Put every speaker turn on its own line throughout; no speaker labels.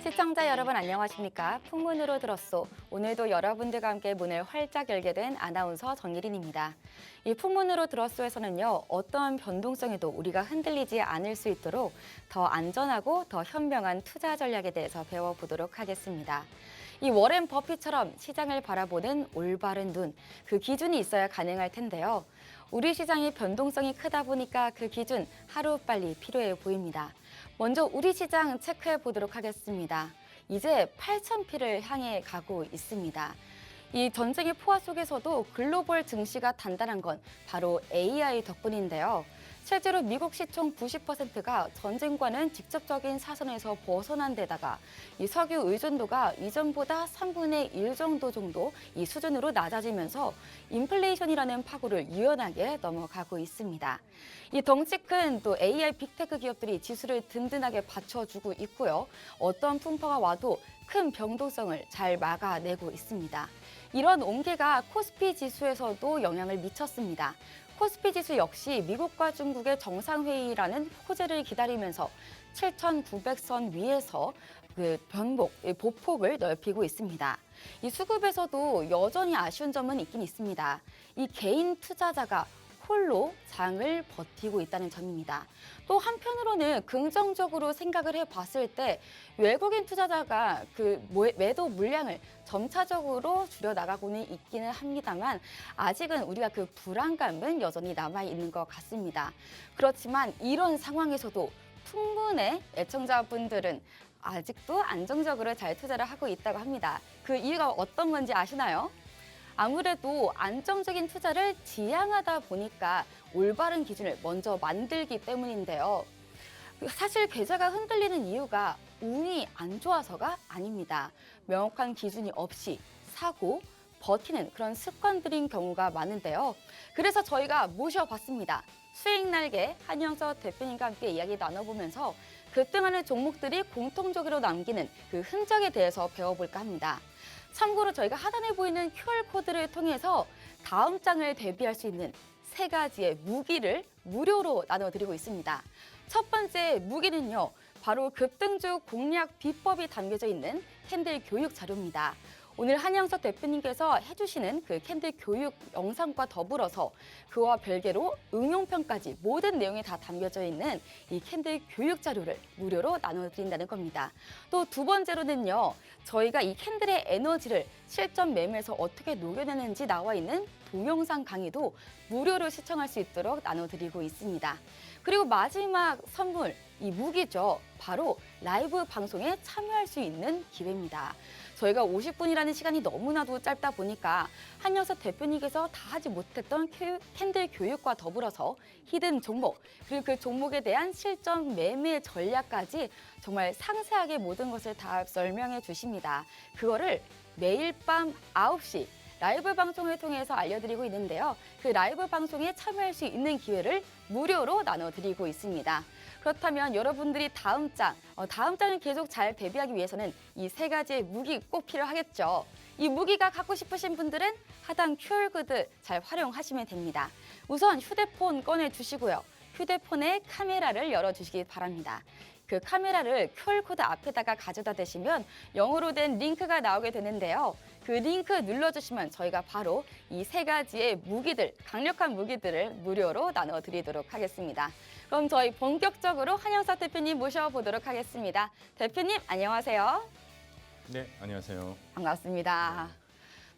시청자 여러분 안녕하십니까? 풍문으로 들었소. 오늘도 여러분들과 함께 문을 활짝 열게 된 아나운서 정예린입니다. 이 풍문으로 들었소에서는요, 어떠한 변동성에도 우리가 흔들리지 않을 수 있도록 더 안전하고 더 현명한 투자 전략에 대해서 배워보도록 하겠습니다. 이 워렌 버핏처럼 시장을 바라보는 올바른 눈, 그 기준이 있어야 가능할 텐데요. 우리 시장의 변동성이 크다 보니까 그 기준 하루빨리 필요해 보입니다. 먼저 우리 시장 체크해 보도록 하겠습니다. 이제 8,000피를 향해 가고 있습니다. 이 전쟁의 포화 속에서도 글로벌 증시가 단단한 건 바로 AI 덕분인데요. 실제로 미국 시총 90%가 전쟁과는 직접적인 사선에서 벗어난 데다가 이 석유 의존도가 이전보다 3분의 1 정도 이 수준으로 낮아지면서 인플레이션이라는 파고를 유연하게 넘어가고 있습니다. 이 덩치 큰 또 AI 빅테크 기업들이 지수를 든든하게 받쳐주고 있고요. 어떤 풍파가 와도 큰 변동성을 잘 막아내고 있습니다. 이런 온계가 코스피 지수에서도 영향을 미쳤습니다. 코스피 지수 역시 미국과 중국의 정상회의라는 호재를 기다리면서 7,900선 위에서 보폭을 넓히고 있습니다. 이 수급에서도 여전히 아쉬운 점은 있긴 있습니다. 이 개인 투자자가 홀로 장을 버티고 있다는 점입니다. 또 한편으로는 긍정적으로 생각을 해봤을 때 외국인 투자자가 매도 물량을 점차적으로 줄여나가고는 있기는 합니다만 아직은 우리가 그 불안감은 여전히 남아있는 것 같습니다. 그렇지만 이런 상황에서도 풍문의 애청자분들은 아직도 안정적으로 잘 투자를 하고 있다고 합니다. 그 이유가 어떤 건지 아시나요? 아무래도 안정적인 투자를 지향하다 보니까 올바른 기준을 먼저 만들기 때문인데요. 사실 계좌가 흔들리는 이유가 운이 안 좋아서가 아닙니다. 명확한 기준이 없이 사고 버티는 그런 습관들인 경우가 많은데요. 그래서 저희가 모셔봤습니다. 수익 날개 한영서 대표님과 함께 이야기 나눠보면서 급등하는 종목들이 공통적으로 남기는 그 흔적에 대해서 배워볼까 합니다. 참고로 저희가 하단에 보이는 QR코드를 통해서 다음 장을 대비할 수 있는 3가지의 무기를 무료로 나눠드리고 있습니다. 첫 번째 무기는요, 바로 급등주 공략 비법이 담겨져 있는 캔들 교육 자료입니다. 오늘 한영석 대표님께서 해주시는 그 캔들 교육 영상과 더불어서 그와 별개로 응용편까지 모든 내용이 다 담겨져 있는 이 캔들 교육 자료를 무료로 나눠드린다는 겁니다. 또 두 번째로는요, 저희가 이 캔들의 에너지를 실전 매매에서 어떻게 녹여내는지 나와 있는 동영상 강의도 무료로 시청할 수 있도록 나눠드리고 있습니다. 그리고 마지막 선물, 이 무기죠. 바로 라이브 방송에 참여할 수 있는 기회입니다. 저희가 50분이라는 시간이 너무나도 짧다 보니까 한영석 대표님께서 다 하지 못했던 캔들 교육과 더불어서 히든 종목, 그리고 그 종목에 대한 실전 매매 전략까지 정말 상세하게 모든 것을 다 설명해 주십니다. 그거를 매일 밤 9시 라이브 방송을 통해서 알려드리고 있는데요. 그 라이브 방송에 참여할 수 있는 기회를 무료로 나눠드리고 있습니다. 그렇다면 여러분들이 다음 장을 계속 잘 대비하기 위해서는 이 3가지의 무기 꼭 필요하겠죠. 이 무기가 갖고 싶으신 분들은 하단 QR코드 잘 활용하시면 됩니다. 우선 휴대폰 꺼내주시고요. 휴대폰의 카메라를 열어주시기 바랍니다. 그 카메라를 QR코드 앞에다가 가져다 대시면 영어로 된 링크가 나오게 되는데요. 그 링크 눌러주시면 저희가 바로 이 3가지의 무기들, 강력한 무기들을 무료로 나눠드리도록 하겠습니다. 그럼 저희 본격적으로 한영석 대표님 모셔보도록 하겠습니다. 대표님 안녕하세요.
네, 안녕하세요.
반갑습니다.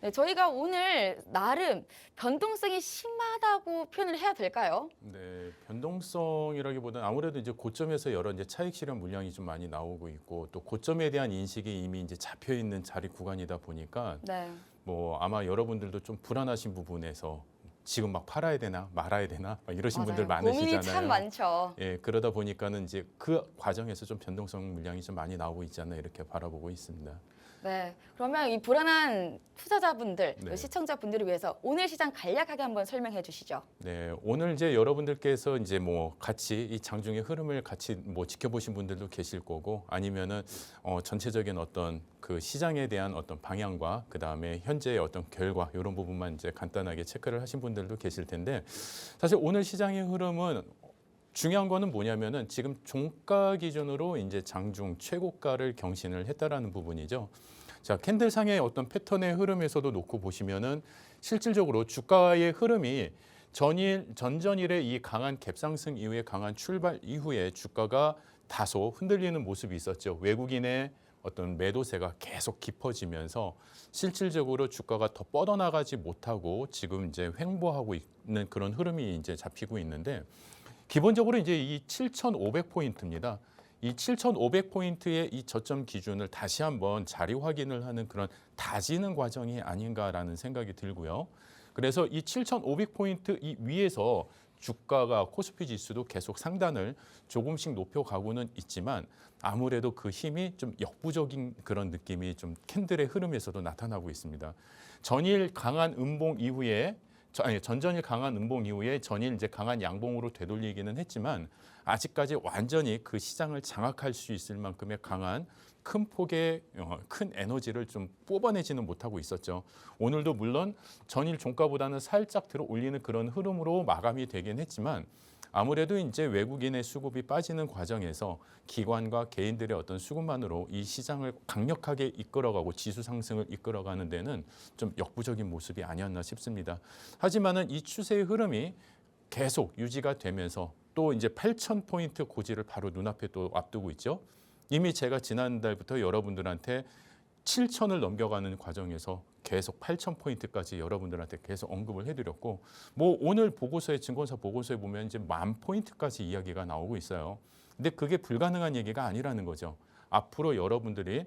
네, 저희가 오늘 나름 변동성이 심하다고 표현을 해야 될까요?
네, 변동성이라기보다는 아무래도 이제 고점에서 여러 이제 차익 실현 물량이 좀 많이 나오고 있고 또 고점에 대한 인식이 이미 이제 잡혀 있는 자리 구간이다 보니까
네.
뭐 아마 여러분들도 좀 불안하신 부분에서 지금 막 팔아야 되나 말아야 되나 막 이러신
맞아요.
분들 많으시잖아요.
고민이 참 많죠.
예, 그러다 보니까는 이제 그 과정에서 좀 변동성 물량이 좀 많이 나오고 있지 않나 이렇게 바라보고 있습니다.
네, 그러면 이 불안한 투자자분들,
네.
시청자분들을 위해서 오늘 시장 간략하게 한번 설명해 주시죠.
네, 오늘 이제 여러분들께서 이제 뭐 같이 이 장중의 흐름을 같이 뭐 지켜보신 분들도 계실 거고 아니면은 전체적인 어떤 그 시장에 대한 어떤 방향과 그 다음에 현재의 어떤 결과 이런 부분만 이제 간단하게 체크를 하신 분들도 계실 텐데 사실 오늘 시장의 흐름은 중요한 거는 뭐냐면은 지금 종가 기준으로 이제 장중 최고가를 경신을 했다라는 부분이죠. 자, 캔들상의 어떤 패턴의 흐름에서도 놓고 보시면은 실질적으로 주가의 흐름이 전전일의 이 강한 갭상승 이후에 강한 출발 이후에 주가가 다소 흔들리는 모습이 있었죠. 외국인의 어떤 매도세가 계속 깊어지면서 실질적으로 주가가 더 뻗어나가지 못하고 지금 이제 횡보하고 있는 그런 흐름이 이제 잡히고 있는데 기본적으로 이제 이 7,500포인트입니다. 이 7,500포인트의 이 저점 기준을 다시 한번 자리 확인을 하는 그런 다지는 과정이 아닌가라는 생각이 들고요. 그래서 이 7,500포인트 이 위에서 주가가 코스피 지수도 계속 상단을 조금씩 높여가고는 있지만 아무래도 그 힘이 좀 역부족인 그런 느낌이 좀 캔들의 흐름에서도 나타나고 있습니다. 전일 강한 음봉 이후에 전전일 강한 음봉 이후에 전일 이제 강한 양봉으로 되돌리기는 했지만 아직까지 완전히 그 시장을 장악할 수 있을 만큼의 강한 큰 폭의 큰 에너지를 좀 뽑아내지는 못하고 있었죠. 오늘도 물론 전일 종가보다는 살짝 들어 올리는 그런 흐름으로 마감이 되긴 했지만 아무래도 이제 외국인의 수급이 빠지는 과정에서 기관과 개인들의 어떤 수급만으로 이 시장을 강력하게 이끌어가고 지수 상승을 이끌어가는 데는 좀 역부족인 모습이 아니었나 싶습니다. 하지만은 이 추세의 흐름이 계속 유지가 되면서 또 이제 8,000포인트 고지를 바로 눈앞에 또 앞두고 있죠. 이미 제가 지난달부터 여러분들한테 7,000을 넘겨가는 과정에서 계속 8,000포인트까지 여러분들한테 계속 언급을 해드렸고 뭐 오늘 보고서에 증권사 보고서에 보면 이제 10,000포인트까지 이야기가 나오고 있어요. 근데 그게 불가능한 얘기가 아니라는 거죠. 앞으로 여러분들이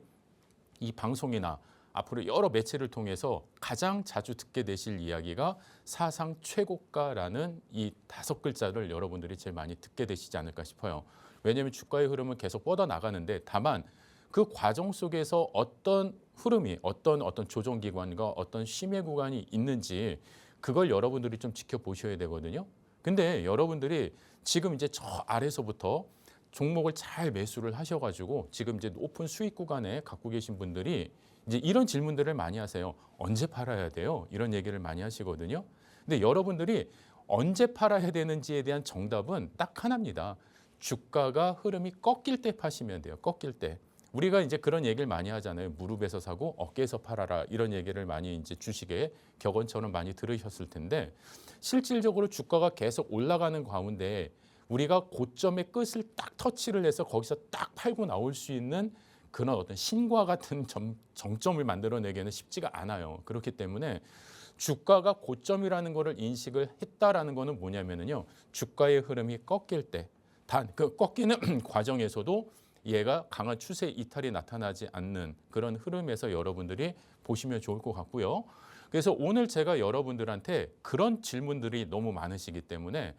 이 방송이나 앞으로 여러 매체를 통해서 가장 자주 듣게 되실 이야기가 사상 최고가라는 이 5글자를 여러분들이 제일 많이 듣게 되시지 않을까 싶어요. 왜냐하면 주가의 흐름은 계속 뻗어나가는데 다만 그 과정 속에서 어떤 흐름이 어떤 조정 기관과 어떤 심해 구간이 있는지 그걸 여러분들이 좀 지켜보셔야 되거든요. 근데 여러분들이 지금 이제 저 아래서부터 종목을 잘 매수를 하셔가지고 지금 이제 높은 수익 구간에 갖고 계신 분들이 이제 이런 질문들을 많이 하세요. 언제 팔아야 돼요? 이런 얘기를 많이 하시거든요. 근데 여러분들이 언제 팔아야 되는지에 대한 정답은 딱 하나입니다. 주가가 흐름이 꺾일 때 파시면 돼요. 꺾일 때. 우리가 이제 그런 얘기를 많이 하잖아요. 무릎에서 사고 어깨에서 팔아라. 이런 얘기를 많이 이제 주식에 격언처럼 많이 들으셨을 텐데 실질적으로 주가가 계속 올라가는 가운데 우리가 고점의 끝을 딱 터치를 해서 거기서 딱 팔고 나올 수 있는 그런 어떤 신과 같은 정점을 만들어내기는 쉽지가 않아요. 그렇기 때문에 주가가 고점이라는 것을 인식을 했다라는 것은 뭐냐면요. 주가의 흐름이 꺾일 때 단 그 꺾이는 과정에서도 얘가 강한 추세 이탈이 나타나지 않는 그런 흐름에서 여러분들이 보시면 좋을 것 같고요. 그래서 오늘 제가 여러분들한테 그런 질문들이 너무 많으시기 때문에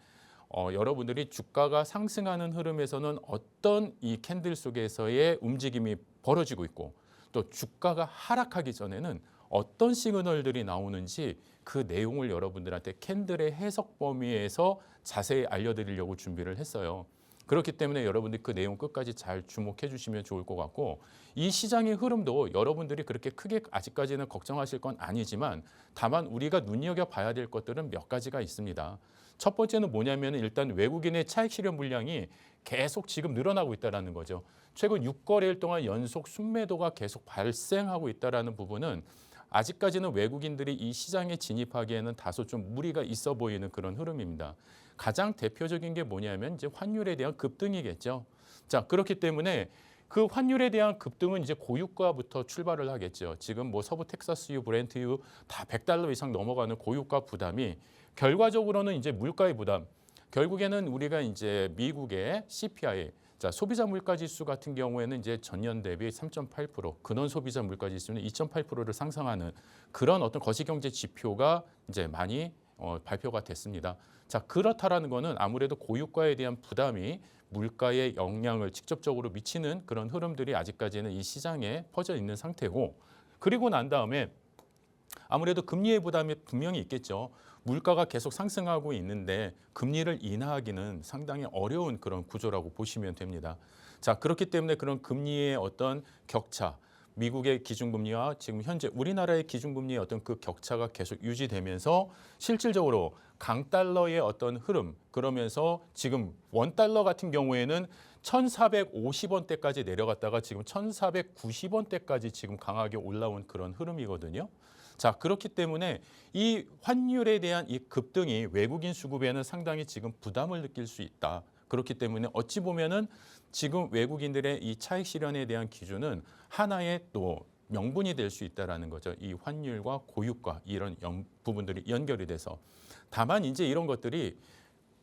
여러분들이 주가가 상승하는 흐름에서는 어떤 이 캔들 속에서의 움직임이 벌어지고 있고 또 주가가 하락하기 전에는 어떤 시그널들이 나오는지 그 내용을 여러분들한테 캔들의 해석 범위에서 자세히 알려드리려고 준비를 했어요. 그렇기 때문에 여러분들이 그 내용 끝까지 잘 주목해 주시면 좋을 것 같고 이 시장의 흐름도 여러분들이 그렇게 크게 아직까지는 걱정하실 건 아니지만 다만 우리가 눈여겨봐야 될 것들은 몇 가지가 있습니다. 첫 번째는 뭐냐면 일단 외국인의 차익 실현 물량이 계속 지금 늘어나고 있다는 거죠. 최근 6거래일 동안 연속 순매도가 계속 발생하고 있다는 부분은 아직까지는 외국인들이 이 시장에 진입하기에는 다소 좀 무리가 있어 보이는 그런 흐름입니다. 가장 대표적인 게 뭐냐면 이제 환율에 대한 급등이겠죠. 자, 그렇기 때문에 그 환율에 대한 급등은 이제 고유가부터 출발을 하겠죠. 지금 뭐 서부 텍사스유, 브렌트유 다 $100 이상 넘어가는 고유가 부담이 결과적으로는 이제 물가의 부담. 결국에는 우리가 이제 미국의 CPI, 자, 소비자 물가 지수 같은 경우에는 이제 전년 대비 3.8%, 근원 소비자 물가 지수는 2.8%를 상승하는 그런 어떤 거시경제 지표가 이제 많이 발표가 됐습니다. 자, 그렇다라는 거는 아무래도 고유가에 대한 부담이 물가에 영향을 직접적으로 미치는 그런 흐름들이 아직까지는 이 시장에 퍼져 있는 상태고 그리고 난 다음에 아무래도 금리의 부담이 분명히 있겠죠. 물가가 계속 상승하고 있는데 금리를 인하하기는 상당히 어려운 그런 구조라고 보시면 됩니다. 자, 그렇기 때문에 그런 금리의 어떤 격차, 미국의 기준금리와 지금 현재 우리나라의 기준금리의 어떤 그 격차가 계속 유지되면서 실질적으로 강달러의 어떤 흐름, 그러면서 지금 원달러 같은 경우에는 1,450원대까지 내려갔다가 지금 1,490원대까지 지금 강하게 올라온 그런 흐름이거든요. 자, 그렇기 때문에 이 환율에 대한 이 급등이 외국인 수급에는 상당히 지금 부담을 느낄 수 있다. 그렇기 때문에 어찌 보면은 지금 외국인들의 이 차익 실현에 대한 기준은 하나의 또 명분이 될 수 있다라는 거죠. 이 환율과 고유가 이런 부분들이 연결이 돼서. 다만 이제 이런 것들이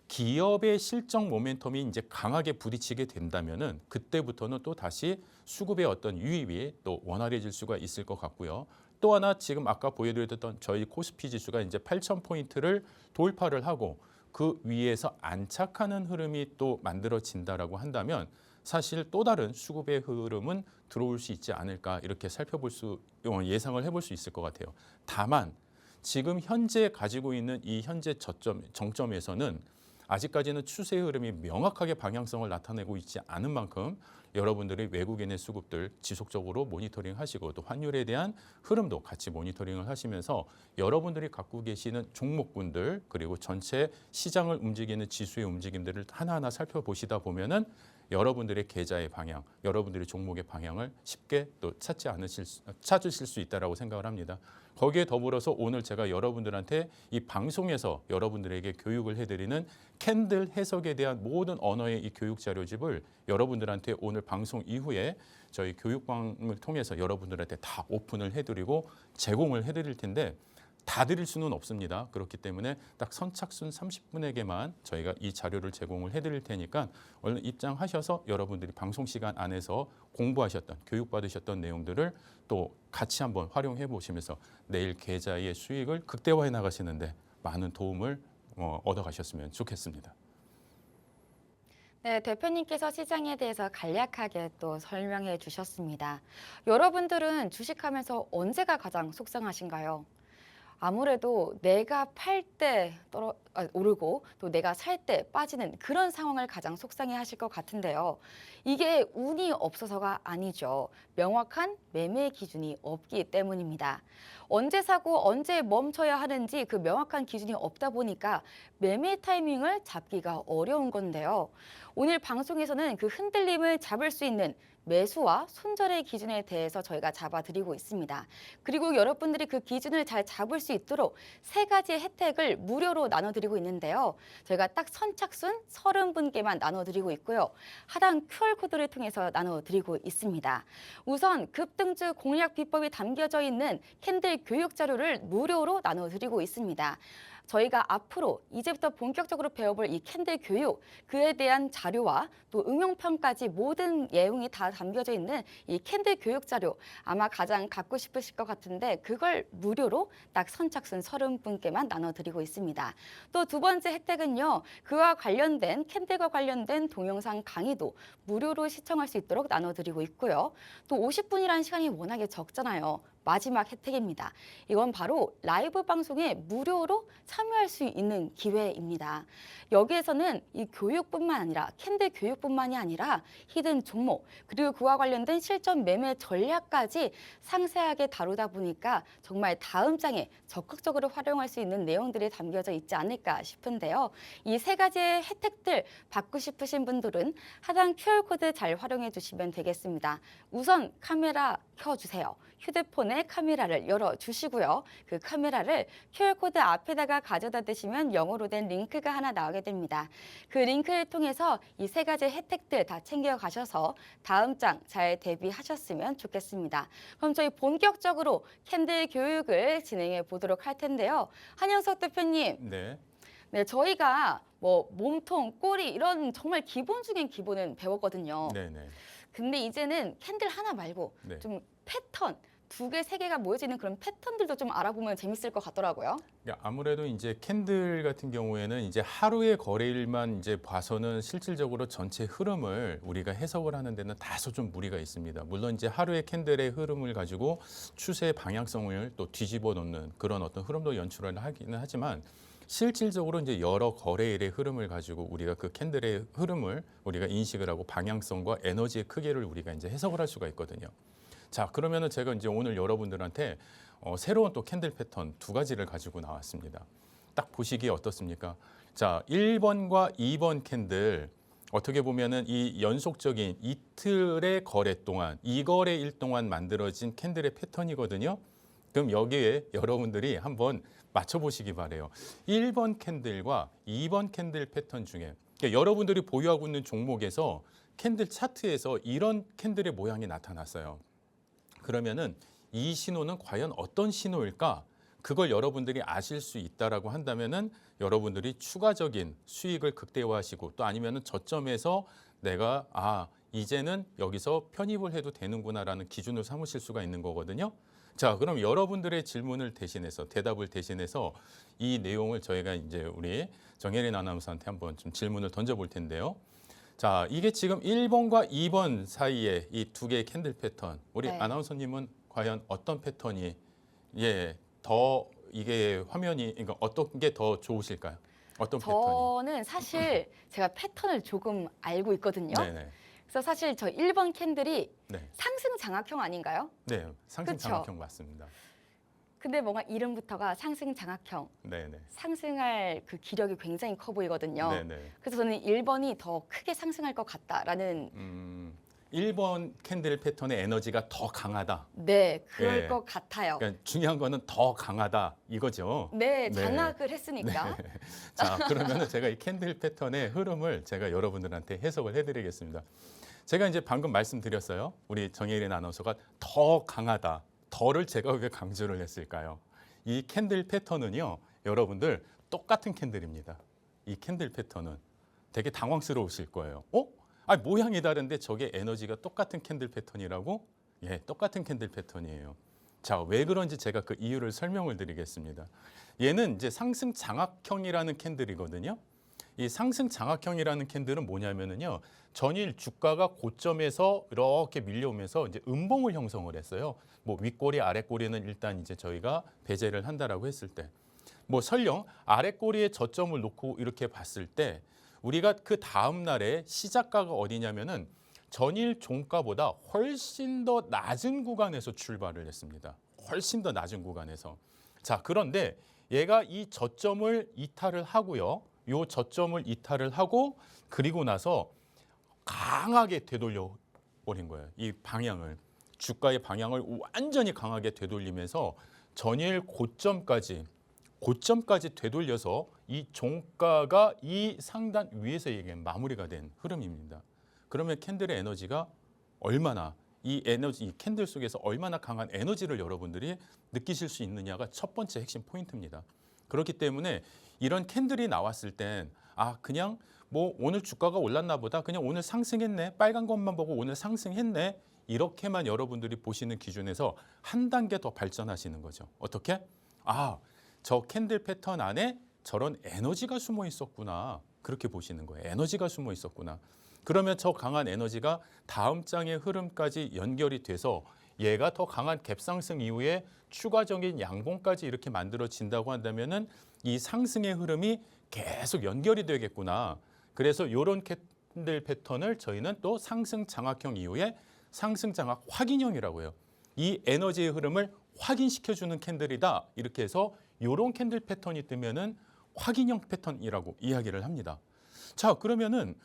기업의 실적 모멘텀이 이제 강하게 부딪히게 된다면은 그때부터는 또 다시 수급의 어떤 유입이 또 원활해질 수가 있을 것 같고요. 또 하나 지금 아까 보여드렸던 저희 코스피 지수가 이제 8,000포인트를 돌파를 하고 그 위에서 안착하는 흐름이 또 만들어진다라고 한다면 사실 또 다른 수급의 흐름은 들어올 수 있지 않을까 이렇게 예상을 해볼 수 있을 것 같아요. 다만 지금 현재 가지고 있는 이 현재 정점에서는 아직까지는 추세 흐름이 명확하게 방향성을 나타내고 있지 않은 만큼 여러분들이 외국인의 수급들 지속적으로 모니터링 하시고 또 환율에 대한 흐름도 같이 모니터링을 하시면서 여러분들이 갖고 계시는 종목군들 그리고 전체 시장을 움직이는 지수의 움직임들을 하나하나 살펴보시다 보면은 여러분들의 계좌의 방향, 여러분들의 종목의 방향을 쉽게 또 찾으실 수 있다라고 생각을 합니다. 거기에 더불어서 오늘 제가 여러분들한테 이 방송에서 여러분들에게 교육을 해드리는 캔들 해석에 대한 모든 언어의 이 교육 자료집을 여러분들한테 오늘 방송 이후에 저희 교육방을 통해서 여러분들한테 다 오픈을 해드리고 제공을 해드릴 텐데 다 드릴 수는 없습니다. 그렇기 때문에 딱 선착순 30분에게만 저희가 이 자료를 제공을 해드릴 테니까 얼른 입장하셔서 여러분들이 방송 시간 안에서 공부하셨던, 교육받으셨던 내용들을 또 같이 한번 활용해 보시면서 내일 계좌의 수익을 극대화해 나가시는데 많은 도움을 얻어가셨으면 좋겠습니다.
네, 대표님께서 시장에 대해서 간략하게 또 설명해 주셨습니다. 여러분들은 주식하면서 언제가 가장 속상하신가요? 아무래도 내가 팔 때 오르고 또 내가 살 때 빠지는 그런 상황을 가장 속상해 하실 것 같은데요. 이게 운이 없어서가 아니죠. 명확한 매매 기준이 없기 때문입니다. 언제 사고 언제 멈춰야 하는지 그 명확한 기준이 없다 보니까 매매 타이밍을 잡기가 어려운 건데요. 오늘 방송에서는 그 흔들림을 잡을 수 있는 매수와 손절의 기준에 대해서 저희가 잡아드리고 있습니다. 그리고 여러분들이 그 기준을 잘 잡을 수 있도록 3가지의 혜택을 무료로 나눠드리고 있는데요. 저희가 딱 선착순 30분께만 나눠드리고 있고요. 하단 QR코드를 통해서 나눠드리고 있습니다. 우선 급등주 공략 비법이 담겨져 있는 캔들 교육 자료를 무료로 나눠드리고 있습니다. 저희가 앞으로 이제부터 본격적으로 배워볼 이 캔들 교육, 그에 대한 자료와 또 응용편까지 모든 내용이 다 담겨져 있는 이 캔들 교육 자료 아마 가장 갖고 싶으실 것 같은데 그걸 무료로 딱 선착순 30분께만 나눠드리고 있습니다. 또 두 번째 혜택은요. 그와 관련된 캔들과 관련된 동영상 강의도 무료로 시청할 수 있도록 나눠드리고 있고요. 또 50분이라는 시간이 워낙에 적잖아요. 마지막 혜택입니다. 이건 바로 라이브 방송에 무료로 참여할 수 있는 기회입니다. 여기에서는 이 교육뿐만 아니라 캔들 교육뿐만이 아니라 히든 종목 그리고 그와 관련된 실전 매매 전략까지 상세하게 다루다 보니까 정말 다음 장에 적극적으로 활용할 수 있는 내용들이 담겨져 있지 않을까 싶은데요. 이 3가지의 혜택들 받고 싶으신 분들은 하단 QR코드 잘 활용해 주시면 되겠습니다. 우선 카메라 켜주세요. 휴대폰의 카메라를 열어주시고요. 그 카메라를 QR코드 앞에다가 가져다 대시면 영어로 된 링크가 하나 나오게 됩니다. 그 링크를 통해서 이 3가지 혜택들 다 챙겨가셔서 다음 장 잘 대비하셨으면 좋겠습니다. 그럼 저희 본격적으로 캔들 교육을 진행해 보도록 할 텐데요. 한영석 대표님.
네.
네, 저희가 뭐 몸통, 꼬리 이런 정말 기본 중엔 기본은 배웠거든요.
네네.
근데 이제는 캔들 하나 말고
네.
좀 패턴, 2개, 3개가 모여져 있는 그런 패턴들도 좀 알아보면 재밌을 것 같더라고요.
아무래도 이제 캔들 같은 경우에는 이제 하루의 거래일만 이제 봐서는 실질적으로 전체 흐름을 우리가 해석을 하는 데는 다소 좀 무리가 있습니다. 물론 이제 하루의 캔들의 흐름을 가지고 추세의 방향성을 또 뒤집어 놓는 그런 어떤 흐름도 연출을 하기는 하지만 실질적으로 이제 여러 거래일의 흐름을 가지고 우리가 그 캔들의 흐름을 우리가 인식을 하고 방향성과 에너지의 크기를 우리가 이제 해석을 할 수가 있거든요. 자, 그러면은 제가 이제 오늘 여러분들한테 새로운 또 캔들 패턴 두 가지를 가지고 나왔습니다. 딱 보시기에 어떻습니까? 자, 1번과 2번 캔들 어떻게 보면은 이 연속적인 이틀의 거래 동안, 이 거래일 동안 만들어진 캔들의 패턴이거든요. 그럼 여기에 여러분들이 한번 맞춰보시기 바래요. 1번 캔들과 2번 캔들 패턴 중에 그러니까 여러분들이 보유하고 있는 종목에서 캔들 차트에서 이런 캔들의 모양이 나타났어요. 그러면은 이 신호는 과연 어떤 신호일까? 그걸 여러분들이 아실 수 있다라고 한다면은 여러분들이 추가적인 수익을 극대화하시고 또 아니면은 저점에서 내가 이제는 여기서 편입을 해도 되는구나라는 기준을 삼으실 수가 있는 거거든요. 자, 그럼 여러분들의 질문을 대신해서 대답을 대신해서 이 내용을 저희가 이제 우리 정혜린 아나운서한테 한번 좀 질문을 던져볼 텐데요. 자, 이게 지금 1번과 2번 사이에 이 두 개의 캔들 패턴. 우리
네.
아나운서님은 과연 어떤 패턴이 이게 화면이 그러니까 어떤 게 더 좋으실까요? 어떤 패턴이?
저는 사실 제가 패턴을 조금 알고 있거든요.
네네.
그래서 사실 저 1번 캔들이
네.
상승 장악형 아닌가요?
네. 상승
그쵸?
장악형 맞습니다.
근데 뭔가 이름부터가 상승 장악형,
네네.
상승할 그 기력이 굉장히 커 보이거든요.
네네.
그래서 저는 1번이 더 크게 상승할 것 같다라는
1번 캔들 패턴의 에너지가 더 강하다.
네, 그럴
예.
것 같아요.
그러니까 중요한 거는 더 강하다 이거죠.
네,
네.
장악을 했으니까.
자, 그러면 제가 이 캔들 패턴의 흐름을 제가 여러분들한테 해석을 해드리겠습니다. 제가 이제 방금 말씀드렸어요. 우리 정혜린 아나운서가 더 강하다. 더를 제가 왜 강조를 했을까요? 이 캔들 패턴은요, 여러분들 똑같은 캔들입니다. 이 캔들 패턴은 되게 당황스러우실 거예요. 모양이 다른데 저게 에너지가 똑같은 캔들 패턴이라고? 예, 똑같은 캔들 패턴이에요. 자, 왜 그런지 제가 그 이유를 설명을 드리겠습니다. 얘는 이제 상승 장악형이라는 캔들이거든요. 이 상승 장악형이라는 캔들은 뭐냐면은요. 전일 주가가 고점에서 이렇게 밀려오면서 이제 음봉을 형성을 했어요. 뭐 윗꼬리, 아랫꼬리는 일단 이제 저희가 배제를 한다라고 했을 때, 뭐 설령 아랫꼬리에 저점을 놓고 이렇게 봤을 때 우리가 그 다음 날에 시작가가 어디냐면은 전일 종가보다 훨씬 더 낮은 구간에서 출발을 했습니다. 훨씬 더 낮은 구간에서. 자, 그런데 얘가 이 저점을 이탈을 하고요. 요 저점을 이탈을 하고 그리고 나서 강하게 되돌려 버린 거예요. 이 방향을. 주가의 방향을 완전히 강하게 되돌리면서 전일 고점까지 되돌려서 이 종가가 이 상단 위에서 이게 마무리가 된 흐름입니다. 그러면 캔들의 에너지가 얼마나 이 캔들 속에서 얼마나 강한 에너지를 여러분들이 느끼실 수 있느냐가 첫 번째 핵심 포인트입니다. 그렇기 때문에 이런 캔들이 나왔을 땐 그냥 뭐 오늘 주가가 올랐나 보다. 그냥 오늘 상승했네. 빨간 것만 보고 오늘 상승했네. 이렇게만 여러분들이 보시는 기준에서 한 단계 더 발전하시는 거죠. 어떻게? 저 캔들 패턴 안에 저런 에너지가 숨어 있었구나. 그렇게 보시는 거예요. 에너지가 숨어 있었구나. 그러면 저 강한 에너지가 다음 장의 흐름까지 연결이 돼서 얘가 더 강한 갭상승 이후에 추가적인 양봉까지 이렇게 만들어진다고 한다면은 이 상승의 흐름이 계속 연결이 되겠구나. 그래서 이런 캔들 패턴을 저희는 또 상승 장악형 이후에 상승 장악 확인형이라고 해요. 이 에너지의 흐름을 확인시켜주는 캔들이다. 이렇게 해서 이런 캔들 패턴이 뜨면은 확인형 패턴이라고 이야기를 합니다. 자, 그러면은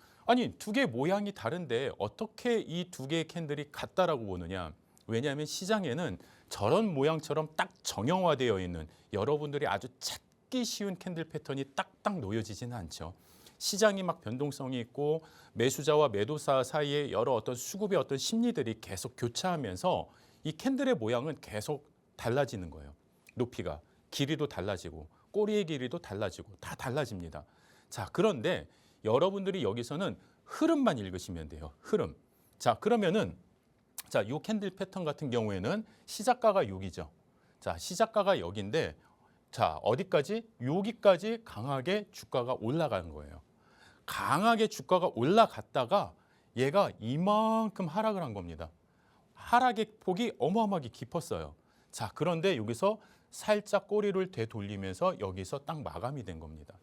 두 개 모양이 다른데 어떻게 이 두 개의 캔들이 같다라고 보느냐? 왜냐하면 시장에는 저런 모양처럼 딱 정형화되어 있는 여러분들이 아주 찾기 쉬운 캔들 패턴이 딱딱 놓여지지는 않죠. 시장이 막 변동성이 있고 매수자와 매도사 사이에 여러 어떤 수급의 어떤 심리들이 계속 교차하면서 이 캔들의 모양은 계속 달라지는 거예요. 높이가, 길이도 달라지고 꼬리의 길이도 달라지고 다 달라집니다. 자, 그런데 여러분들이 여기서는 흐름만 읽으시면 돼요. 흐름. 자, 그러면은 이 캔들 패턴 같은 경우에는 시작가가 여기죠. 자, 시작가가 여기인데 어디까지? 여기까지 강하게 주가가 올라간 거예요. 강하게 주가가 올라갔다가 얘가 이만큼 하락을 한 겁니다. 하락의 폭이 어마어마하게 깊었어요. 자, 그런데 여기서 살짝 꼬리를 되돌리면서 여기서 딱 마감이 된 겁니다.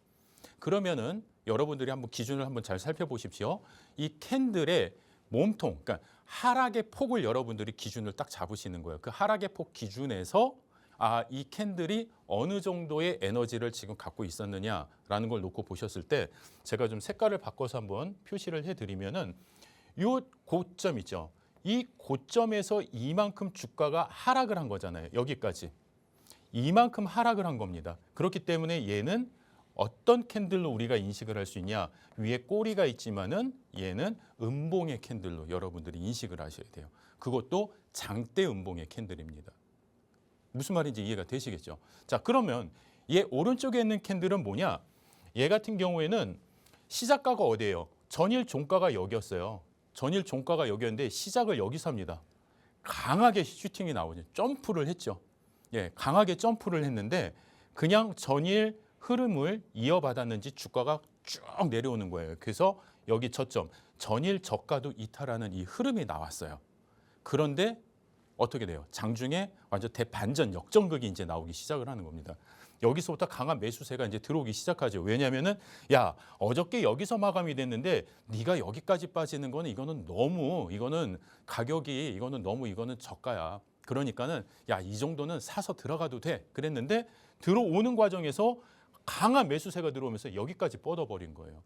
그러면은 여러분들이 한번 기준을 한번 잘 살펴보십시오. 이 캔들의 몸통, 그러니까 하락의 폭을 여러분들이 기준을 딱 잡으시는 거예요. 그 하락의 폭 기준에서 이 캔들이 어느 정도의 에너지를 지금 갖고 있었느냐라는 걸 놓고 보셨을 때 제가 좀 색깔을 바꿔서 한번 표시를 해드리면은 요 고점 있죠. 이 고점에서 이만큼 주가가 하락을 한 거잖아요. 여기까지. 이만큼 하락을 한 겁니다. 그렇기 때문에 얘는 어떤 캔들로 우리가 인식을 할 수 있냐. 위에 꼬리가 있지만은 얘는 음봉의 캔들로 여러분들이 인식을 하셔야 돼요. 그것도 장대 음봉의 캔들입니다. 무슨 말인지 이해가 되시겠죠? 자, 그러면 얘 오른쪽에 있는 캔들은 뭐냐? 얘 같은 경우에는 시작가가 어디예요? 전일 종가가 여기였어요. 전일 종가가 여기였는데 시작을 여기서 합니다. 강하게 슈팅이 나오죠. 점프를 했죠. 예, 강하게 점프를 했는데 그냥 전일 흐름을 이어받았는지 주가가 쭉 내려오는 거예요. 그래서 여기 저점, 전일 저가도 이탈하는 이 흐름이 나왔어요. 그런데 어떻게 돼요? 장중에 완전 대반전 역전극이 이제 나오기 시작을 하는 겁니다. 여기서부터 강한 매수세가 이제 들어오기 시작하죠. 왜냐하면은 야 어저께 여기서 마감이 됐는데 네가 여기까지 빠지는 거는 이거는 가격이 이거는 저가야. 그러니까는 야 이 정도는 사서 들어가도 돼. 그랬는데 들어오는 과정에서 강한 매수세가 들어오면서 여기까지 뻗어버린 거예요.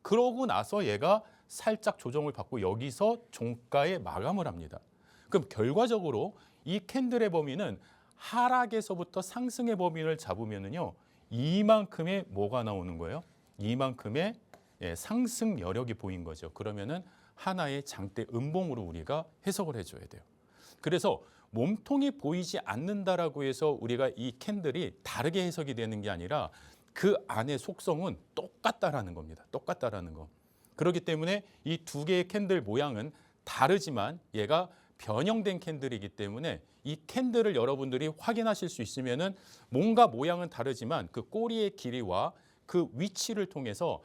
그러고 나서 얘가 살짝 조정을 받고 여기서 종가에 마감을 합니다. 그럼 결과적으로 이 캔들의 범위는 하락에서부터 상승의 범위를 잡으면은요, 이만큼의 뭐가 나오는 거예요? 이만큼의 상승 여력이 보인 거죠. 그러면은 하나의 장대 음봉으로 우리가 해석을 해줘야 돼요. 그래서 몸통이 보이지 않는다라고 해서 우리가 이 캔들이 다르게 해석이 되는 게 아니라 그 안의 속성은 똑같다라는 겁니다. 똑같다라는 거. 그렇기 때문에 이 두 개의 캔들 모양은 다르지만 얘가 변형된 캔들이기 때문에 이 캔들을 여러분들이 확인하실 수 있으면은 뭔가 모양은 다르지만 그 꼬리의 길이와 그 위치를 통해서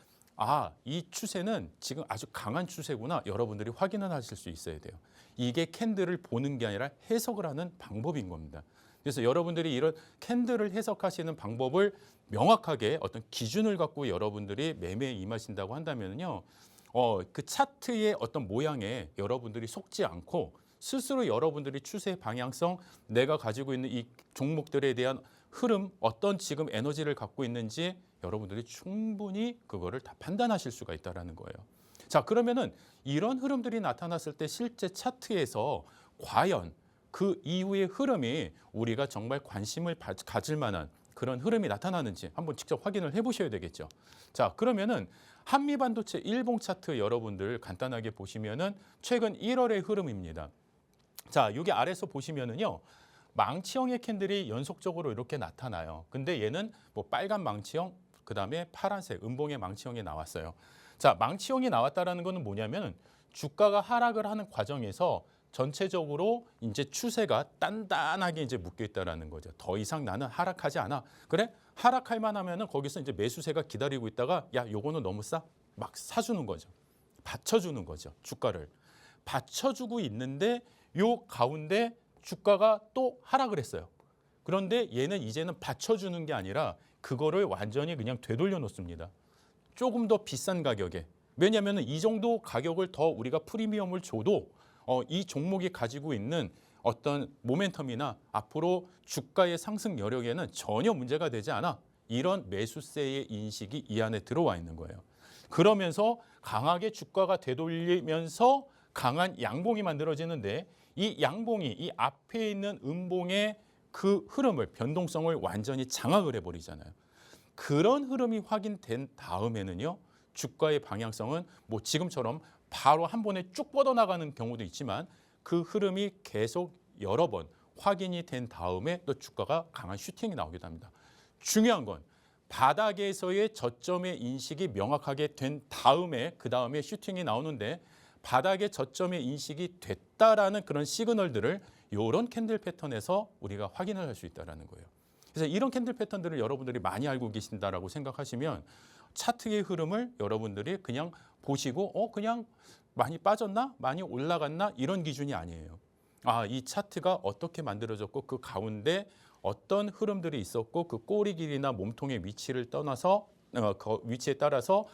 이 추세는 지금 아주 강한 추세구나 여러분들이 확인을 하실 수 있어야 돼요. 이게 캔들을 보는 게 아니라 해석을 하는 방법인 겁니다. 그래서 여러분들이 이런 캔들을 해석하시는 방법을 명확하게 어떤 기준을 갖고 여러분들이 매매에 임하신다고 한다면요, 그 차트의 어떤 모양에 여러분들이 속지 않고 스스로 여러분들이 추세 방향성, 내가 가지고 있는 이 종목들에 대한 흐름, 어떤 지금 에너지를 갖고 있는지 여러분들이 충분히 그거를 다 판단하실 수가 있다는 거예요. 자, 그러면은 이런 흐름들이 나타났을 때 실제 차트에서 과연 그 이후의 흐름이 우리가 정말 관심을 가질 만한 그런 흐름이 나타나는지 한번 직접 확인을 해보셔야 되겠죠. 자, 그러면은 한미반도체 일봉 차트 여러분들 간단하게 보시면은 최근 1월의 흐름입니다. 자, 여기 아래서 보시면은요, 망치형의 캔들이 연속적으로 이렇게 나타나요. 근데 얘는 뭐 빨간 망치형, 그 다음에 파란색 음봉의 망치형이 나왔어요. 자, 망치형이 나왔다라는 거는 뭐냐면 주가가 하락을 하는 과정에서 전체적으로 이제 추세가 단단하게 이제 묶여 있다라는 거죠. 더 이상 나는 하락하지 않아. 그래? 하락할 만하면은 거기서 이제 매수세가 기다리고 있다가 야, 요거는 너무 싸. 막 사주는 거죠. 받쳐주는 거죠. 주가를 받쳐주고 있는데 요 가운데 주가가 또 하락을 했어요. 그런데 얘는 이제는 받쳐주는 게 아니라 그거를 완전히 그냥 되돌려 놓습니다. 조금 더 비싼 가격에. 왜냐하면 이 정도 가격을 더 우리가 프리미엄을 줘도 이 종목이 가지고 있는 어떤 모멘텀이나 앞으로 주가의 상승 여력에는 전혀 문제가 되지 않아. 이런 매수세의 인식이 이 안에 들어와 있는 거예요. 그러면서 강하게 주가가 되돌리면서 강한 양봉이 만들어지는데 이 양봉이 이 앞에 있는 음봉의 그 흐름을, 변동성을 완전히 장악을 해버리잖아요. 그런 흐름이 확인된 다음에는요, 주가의 방향성은 뭐 지금처럼 바로 한 번에 쭉 뻗어나가는 경우도 있지만 그 흐름이 계속 여러 번 확인이 된 다음에 또 주가가 강한 슈팅이 나오기도 합니다. 중요한 건 바닥에서의 저점의 인식이 명확하게 된 다음에 그 다음에 슈팅이 나오는데 바닥의 저점의 인식이 됐다라는 그런 시그널들을 이런 캔들 패턴에서 우리가 확인을 할 수 있다는 거예요. 그래서 이런 캔들 패턴들을 여러분들이 많이 알고 계신다라고 생각하시면 차트의 흐름을 여러분들이 그냥 보시고 그냥 많이 빠졌나? 많이 올라갔나? 이런 기준이 아니에요. 이 차트가 어떻게 만들어졌고 그 가운데 어떤 흐름들이 있었고 그 꼬리 길이나 몸통의 위치를 떠나서 그 위치에 따라서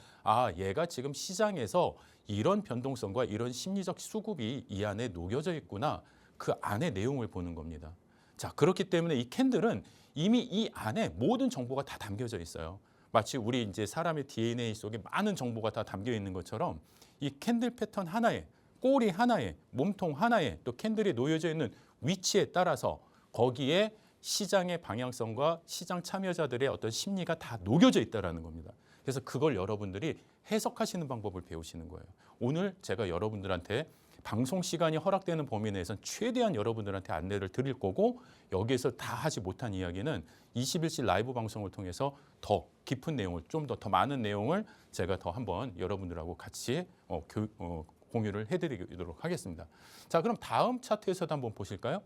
얘가 지금 시장에서 이런 변동성과 이런 심리적 수급이 이 안에 녹여져 있구나. 그 안에 내용을 보는 겁니다. 자, 그렇기 때문에 이 캔들은 이미 이 안에 모든 정보가 다 담겨져 있어요. 마치 우리 이제 사람의 DNA 속에 많은 정보가 다 담겨 있는 것처럼 이 캔들 패턴 하나에, 꼬리 하나에, 몸통 하나에, 또 캔들이 놓여져 있는 위치에 따라서 거기에 시장의 방향성과 시장 참여자들의 어떤 심리가 다 녹여져 있다는 겁니다. 그래서 그걸 여러분들이 해석하시는 방법을 배우시는 거예요. 오늘 제가 여러분들한테 방송 시간이 허락되는 범위 내에서는 최대한 여러분들한테 안내를 드릴 거고, 여기에서 다 하지 못한 이야기는 21시 라이브 방송을 통해서 더 깊은 내용을, 좀 더 많은 내용을 제가 더 한번 여러분들하고 같이 공유를 해드리도록 하겠습니다. 자, 그럼 다음 차트에서도 한번 보실까요?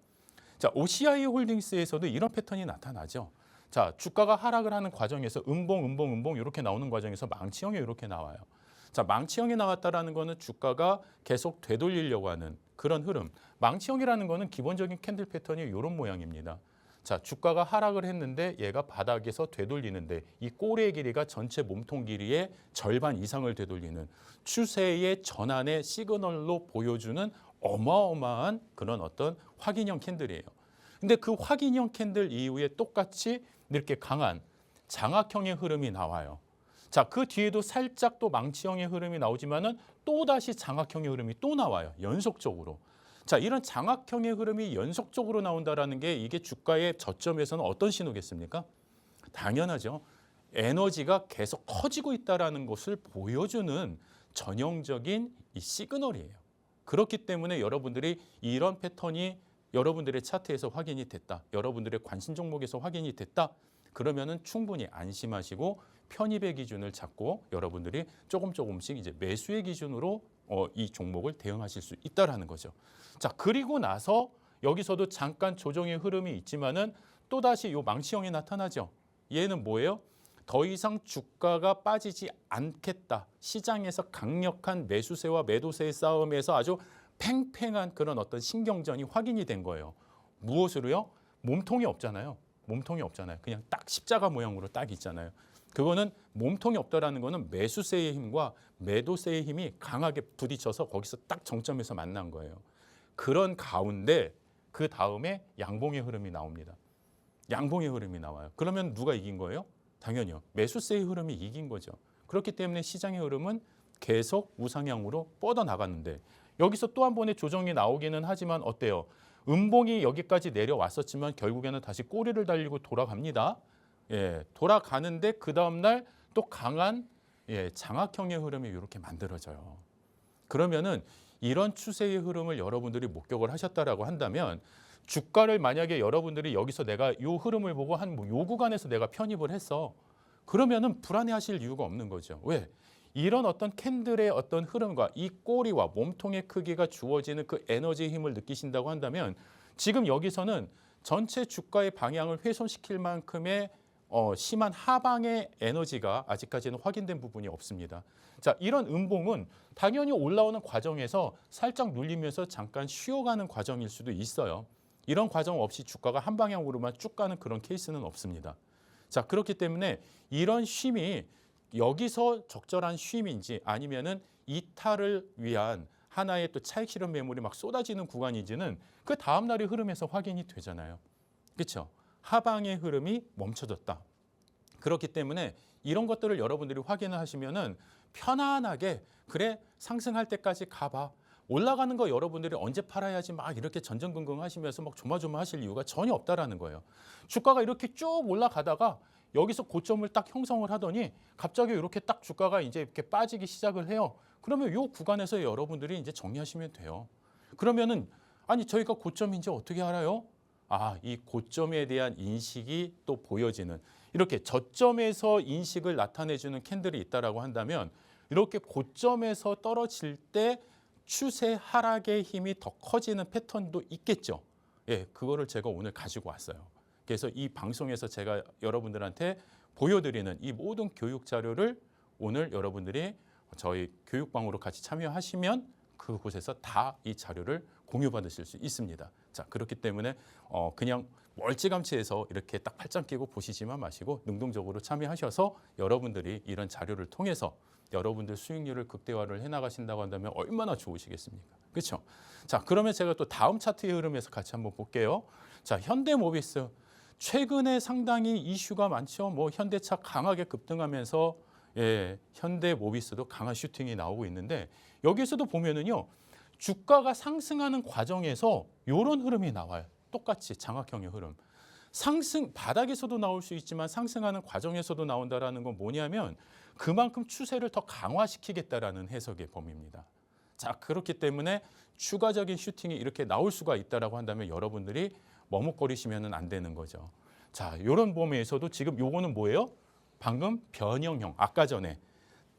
자, OCI 홀딩스에서도 이런 패턴이 나타나죠. 자, 주가가 하락을 하는 과정에서 음봉 이렇게 나오는 과정에서 망치형이 이렇게 나와요. 자, 망치형이 나왔다라는 거는 주가가 계속 되돌리려고 하는 그런 흐름. 망치형이라는 거는 기본적인 캔들 패턴이 이런 모양입니다. 자, 주가가 하락을 했는데 얘가 바닥에서 되돌리는데 이 꼬리의 길이가 전체 몸통 길이의 절반 이상을 되돌리는 추세의 전환의 시그널로 보여주는 어마어마한 그런 어떤 확인형 캔들이에요. 근데 그 확인형 캔들 이후에 똑같이 이렇게 강한 장악형의 흐름이 나와요. 자, 그 뒤에도 살짝 또 망치형의 흐름이 나오지만은 또 다시 장악형의 흐름이 또 나와요. 연속적으로. 자, 이런 장악형의 흐름이 연속적으로 나온다라는 게 이게 주가의 저점에서는 어떤 신호겠습니까? 당연하죠. 에너지가 계속 커지고 있다라는 것을 보여주는 전형적인 이 시그널이에요. 그렇기 때문에 여러분들이 이런 패턴이 여러분들의 차트에서 확인이 됐다. 여러분들의 관심 종목에서 확인이 됐다. 그러면은 충분히 안심하시고 편입의 기준을 잡고 여러분들이 조금씩 이제 매수의 기준으로 이 종목을 대응하실 수 있다라는 거죠. 자, 그리고 나서 여기서도 잠깐 조정의 흐름이 있지만은 또다시 이 망치형이 나타나죠. 얘는 뭐예요? 더 이상 주가가 빠지지 않겠다. 시장에서 강력한 매수세와 매도세의 싸움에서 아주 팽팽한 그런 어떤 신경전이 확인이 된 거예요. 무엇으로요? 몸통이 없잖아요. 몸통이 없잖아요. 그냥 딱 십자가 모양으로 딱 있잖아요. 그거는 몸통이 없다라는 거는 매수세의 힘과 매도세의 힘이 강하게 부딪혀서 거기서 딱 정점에서 만난 거예요. 그런 가운데 그 다음에 양봉의 흐름이 나옵니다. 양봉의 흐름이 나와요. 그러면 누가 이긴 거예요? 당연히요. 매수세의 흐름이 이긴 거죠. 그렇기 때문에 시장의 흐름은 계속 우상향으로 뻗어나갔는데 여기서 또 한 번의 조정이 나오기는 하지만 어때요? 음봉이 여기까지 내려왔었지만 결국에는 다시 꼬리를 달리고 돌아갑니다. 예, 돌아가는데 그 다음날 또 강한 장악형의 흐름이 이렇게 만들어져요. 그러면은 이런 추세의 흐름을 여러분들이 목격을 하셨다라고 한다면 주가를 만약에 여러분들이 여기서 내가 이 흐름을 보고 한 요 구간에서 내가 편입을 했어. 그러면은 불안해하실 이유가 없는 거죠. 왜? 이런 어떤 캔들의 어떤 흐름과 이 꼬리와 몸통의 크기가 주어지는 그 에너지의 힘을 느끼신다고 한다면 지금 여기서는 전체 주가의 방향을 훼손시킬 만큼의 심한 하방의 에너지가 아직까지는 확인된 부분이 없습니다. 자, 이런 음봉은 당연히 올라오는 과정에서 살짝 눌리면서 잠깐 쉬어가는 과정일 수도 있어요. 이런 과정 없이 주가가 한 방향으로만 쭉 가는 그런 케이스는 없습니다. 자, 그렇기 때문에 이런 쉼이 여기서 적절한 쉼인지 아니면은 이탈을 위한 하나의 또 차익 실현 매물이 막 쏟아지는 구간인지는 그 다음 날의 흐름에서 확인이 되잖아요. 그렇죠? 하방의 흐름이 멈춰졌다. 그렇기 때문에 이런 것들을 여러분들이 확인을 하시면은 편안하게 그래 상승할 때까지 가봐. 올라가는 거 여러분들이 언제 팔아야지 막 이렇게 전전긍긍 하시면서 막 조마조마하실 이유가 전혀 없다라는 거예요. 주가가 이렇게 쭉 올라가다가 여기서 고점을 딱 형성을 하더니 갑자기 이렇게 딱 주가가 이제 이렇게 빠지기 시작을 해요. 그러면 이 구간에서 여러분들이 이제 정리하시면 돼요. 그러면은 아니 저희가 고점인지 어떻게 알아요? 이 고점에 대한 인식이 또 보여지는 이렇게 저점에서 인식을 나타내주는 캔들이 있다라고 한다면 이렇게 고점에서 떨어질 때 추세 하락의 힘이 더 커지는 패턴도 있겠죠. 예, 그거를 제가 오늘 가지고 왔어요. 그래서 이 방송에서 제가 여러분들한테 보여드리는 이 모든 교육 자료를 오늘 여러분들이 저희 교육방으로 같이 참여하시면 그곳에서 다 이 자료를 공유받으실 수 있습니다. 자, 그렇기 때문에 그냥 멀찌감치해서 이렇게 딱 팔짱 끼고 보시지만 마시고 능동적으로 참여하셔서 여러분들이 이런 자료를 통해서 여러분들 수익률을 극대화를 해나가신다고 한다면 얼마나 좋으시겠습니까? 그렇죠? 자, 그러면 제가 또 다음 차트의 흐름에서 같이 한번 볼게요. 자, 현대모비스 최근에 상당히 이슈가 많죠. 뭐 현대차 강하게 급등하면서 현대모비스도 강한 슈팅이 나오고 있는데 여기서도 보면은요. 주가가 상승하는 과정에서 이런 흐름이 나와요. 똑같이 장악형의 흐름. 상승 바닥에서도 나올 수 있지만 상승하는 과정에서도 나온다라는 건 뭐냐면 그만큼 추세를 더 강화시키겠다라는 해석의 범위입니다. 자, 그렇기 때문에 추가적인 슈팅이 이렇게 나올 수가 있다라고 한다면 여러분들이 머뭇거리시면은 안 되는 거죠. 자, 이런 범위에서도 지금 요거는 뭐예요? 방금 변형형. 아까 전에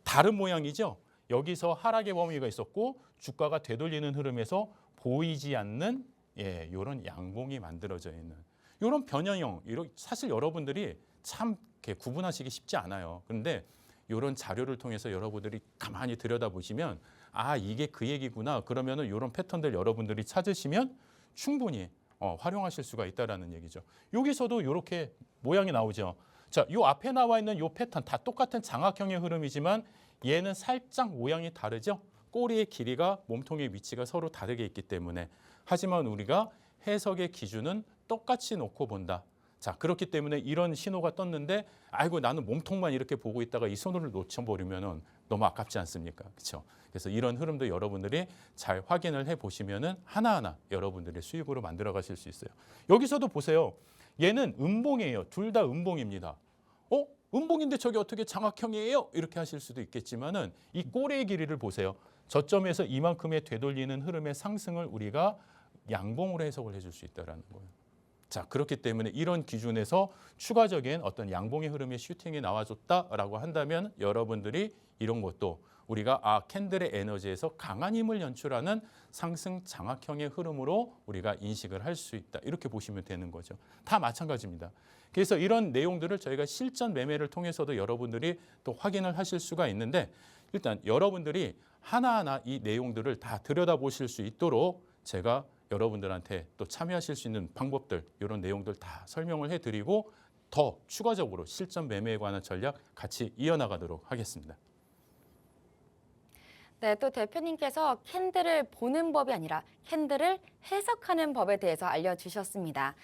다른 모양이죠. 여기서 하락의 범위가 있었고 주가가 되돌리는 흐름에서 보이지 않는 이런 양봉이 만들어져 있는 이런 변형형. 사실 여러분들이 참 이렇게 구분하시기 쉽지 않아요. 그런데 이런 자료를 통해서 여러분들이 가만히 들여다보시면 아, 이게 그 얘기구나. 그러면은 이런 패턴들 여러분들이 찾으시면 충분히 활용하실 수가 있다라는 얘기죠. 여기서도 이렇게 모양이 나오죠. 자, 요 앞에 나와 있는 요 패턴 다 똑같은 장악형의 흐름이지만 얘는 살짝 모양이 다르죠. 꼬리의 길이가 몸통의 위치가 서로 다르게 있기 때문에 하지만 우리가 해석의 기준은 똑같이 놓고 본다. 자, 그렇기 때문에 이런 신호가 떴는데 아이고 나는 몸통만 이렇게 보고 있다가 이 손을 놓쳐버리면 너무 아깝지 않습니까? 그렇죠? 그래서 이런 흐름도 여러분들이 잘 확인을 해보시면 하나하나 여러분들의 수익으로 만들어 가실 수 있어요. 여기서도 보세요. 얘는 음봉이에요. 둘 다 음봉입니다. 음봉인데 저게 어떻게 장악형이에요? 이렇게 하실 수도 있겠지만은 이 꼬리의 길이를 보세요. 저점에서 이만큼의 되돌리는 흐름의 상승을 우리가 양봉으로 해석을 해줄 수 있다는 거예요. 자, 그렇기 때문에 이런 기준에서 추가적인 어떤 양봉의 흐름의 슈팅이 나와줬다라고 한다면 여러분들이 이런 것도 우리가 캔들의 에너지에서 강한 힘을 연출하는 상승 장악형의 흐름으로 우리가 인식을 할 수 있다. 이렇게 보시면 되는 거죠. 다 마찬가지입니다. 그래서 이런 내용들을 저희가 실전 매매를 통해서도 여러분들이 또 확인을 하실 수가 있는데 일단 여러분들이 하나하나 이 내용들을 다 들여다보실 수 있도록 제가 여러분들한테 또 참여하실 수 있는 방법들 이런 내용들 다 설명을 해드리고 더 추가적으로 실전 매매에 관한 전략 같이 이어나가도록 하겠습니다.
네, 또 대표님께서 캔들을 보는 법이 아니라 캔들을 해석하는 법에 대해서 알려주셨습니다.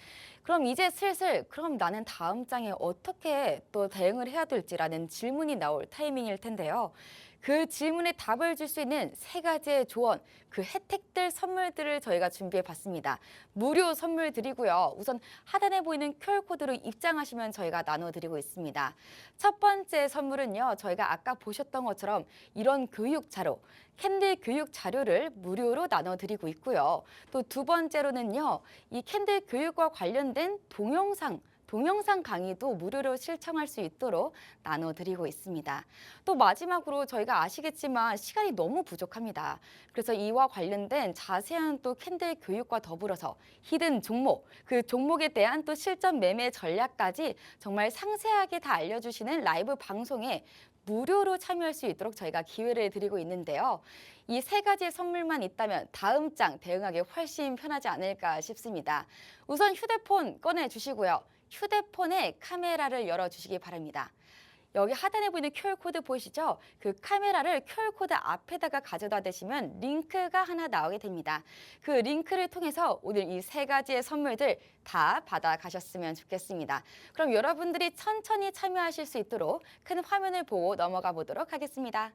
그럼 이제 슬슬 그럼 나는 다음 장에 어떻게 또 대응을 해야 될지라는 질문이 나올 타이밍일 텐데요. 그 질문에 답을 줄 수 있는 세 가지의 조언, 그 혜택들, 선물들을 저희가 준비해 봤습니다. 무료 선물 드리고요. 우선 하단에 보이는 QR코드로 입장하시면 저희가 나눠드리고 있습니다. 첫 번째 선물은요. 저희가 아까 보셨던 것처럼 이런 교육 자료, 캔들 교육 자료를 무료로 나눠드리고 있고요. 또 두 번째로는요. 이 캔들 교육과 관련된 동영상 강의도 무료로 실청할 수 있도록 나눠드리고 있습니다. 또 마지막으로 저희가 아시겠지만 시간이 너무 부족합니다. 그래서 이와 관련된 자세한 또 캔들 교육과 더불어서 히든 종목, 그 종목에 대한 또 실전 매매 전략까지 정말 상세하게 다 알려주시는 라이브 방송에 무료로 참여할 수 있도록 저희가 기회를 드리고 있는데요. 이 세 가지의 선물만 있다면 다음 장 대응하기 훨씬 편하지 않을까 싶습니다. 우선 휴대폰 꺼내주시고요. 휴대폰의 카메라를 열어주시기 바랍니다. 여기 하단에 보이는 QR코드 보이시죠? 그 카메라를 QR코드 앞에다가 가져다 대시면 링크가 하나 나오게 됩니다. 그 링크를 통해서 오늘 이 세 가지의 선물들 다 받아가셨으면 좋겠습니다. 그럼 여러분들이 천천히 참여하실 수 있도록 큰 화면을 보고 넘어가 보도록 하겠습니다.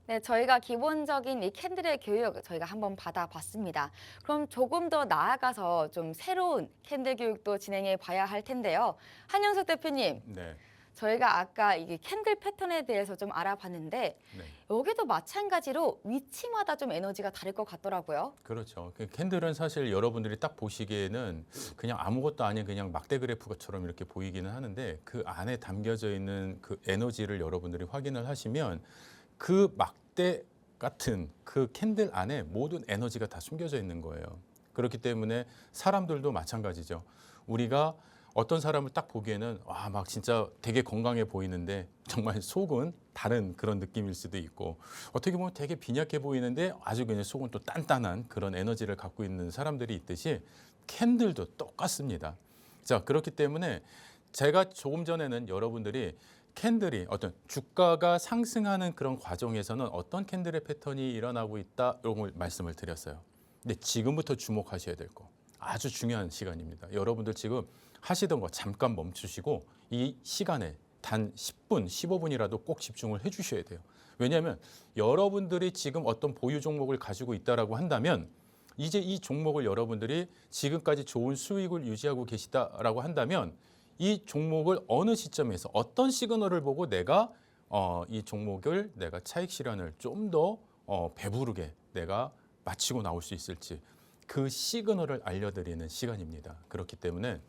네, 저희가 기본적인 이 캔들의 교육 저희가 한번 받아봤습니다. 그럼 조금 더 나아가서 좀 새로운 캔들 교육도 진행해 봐야 할 텐데요. 한영석 대표님,
네.
저희가 아까 이게 캔들 패턴에 대해서 좀 알아봤는데
네.
여기도 마찬가지로 위치마다 좀 에너지가 다를 것 같더라고요.
그렇죠. 그 캔들은 사실 여러분들이 딱 보시기에는 그냥 아무것도 아닌 그냥 막대 그래프처럼 이렇게 보이기는 하는데 그 안에 담겨져 있는 그 에너지를 여러분들이 확인을 하시면 그 막대 같은 그 캔들 안에 모든 에너지가 다 숨겨져 있는 거예요. 그렇기 때문에 사람들도 마찬가지죠. 우리가 어떤 사람을 딱 보기에는 와, 막 진짜 되게 건강해 보이는데 정말 속은 다른 그런 느낌일 수도 있고 어떻게 보면 되게 빈약해 보이는데 아주 그냥 속은 또 단단한 그런 에너지를 갖고 있는 사람들이 있듯이 캔들도 똑같습니다. 자, 그렇기 때문에 제가 조금 전에는 여러분들이 캔들이 어떤 주가가 상승하는 그런 과정에서는 어떤 캔들의 패턴이 일어나고 있다 이런 걸 말씀을 드렸어요. 근데 지금부터 주목하셔야 될 거 아주 중요한 시간입니다. 여러분들 지금 하시던 거 잠깐 멈추시고 이 시간에 단 10분, 15분이라도 꼭 집중을 해주셔야 돼요. 왜냐하면 여러분들이 지금 어떤 보유 종목을 가지고 있다라고 한다면 이제 이 종목을 여러분들이 지금까지 좋은 수익을 유지하고 계시다라고 한다면 이 종목을 어느 시점에서 어떤 시그널을 보고 내가 이 종목을 내가 차익 실현을 좀 더 배부르게 내가 마치고 나올 수 있을지 그 시그널을 알려드리는 시간입니다. 그렇기 때문에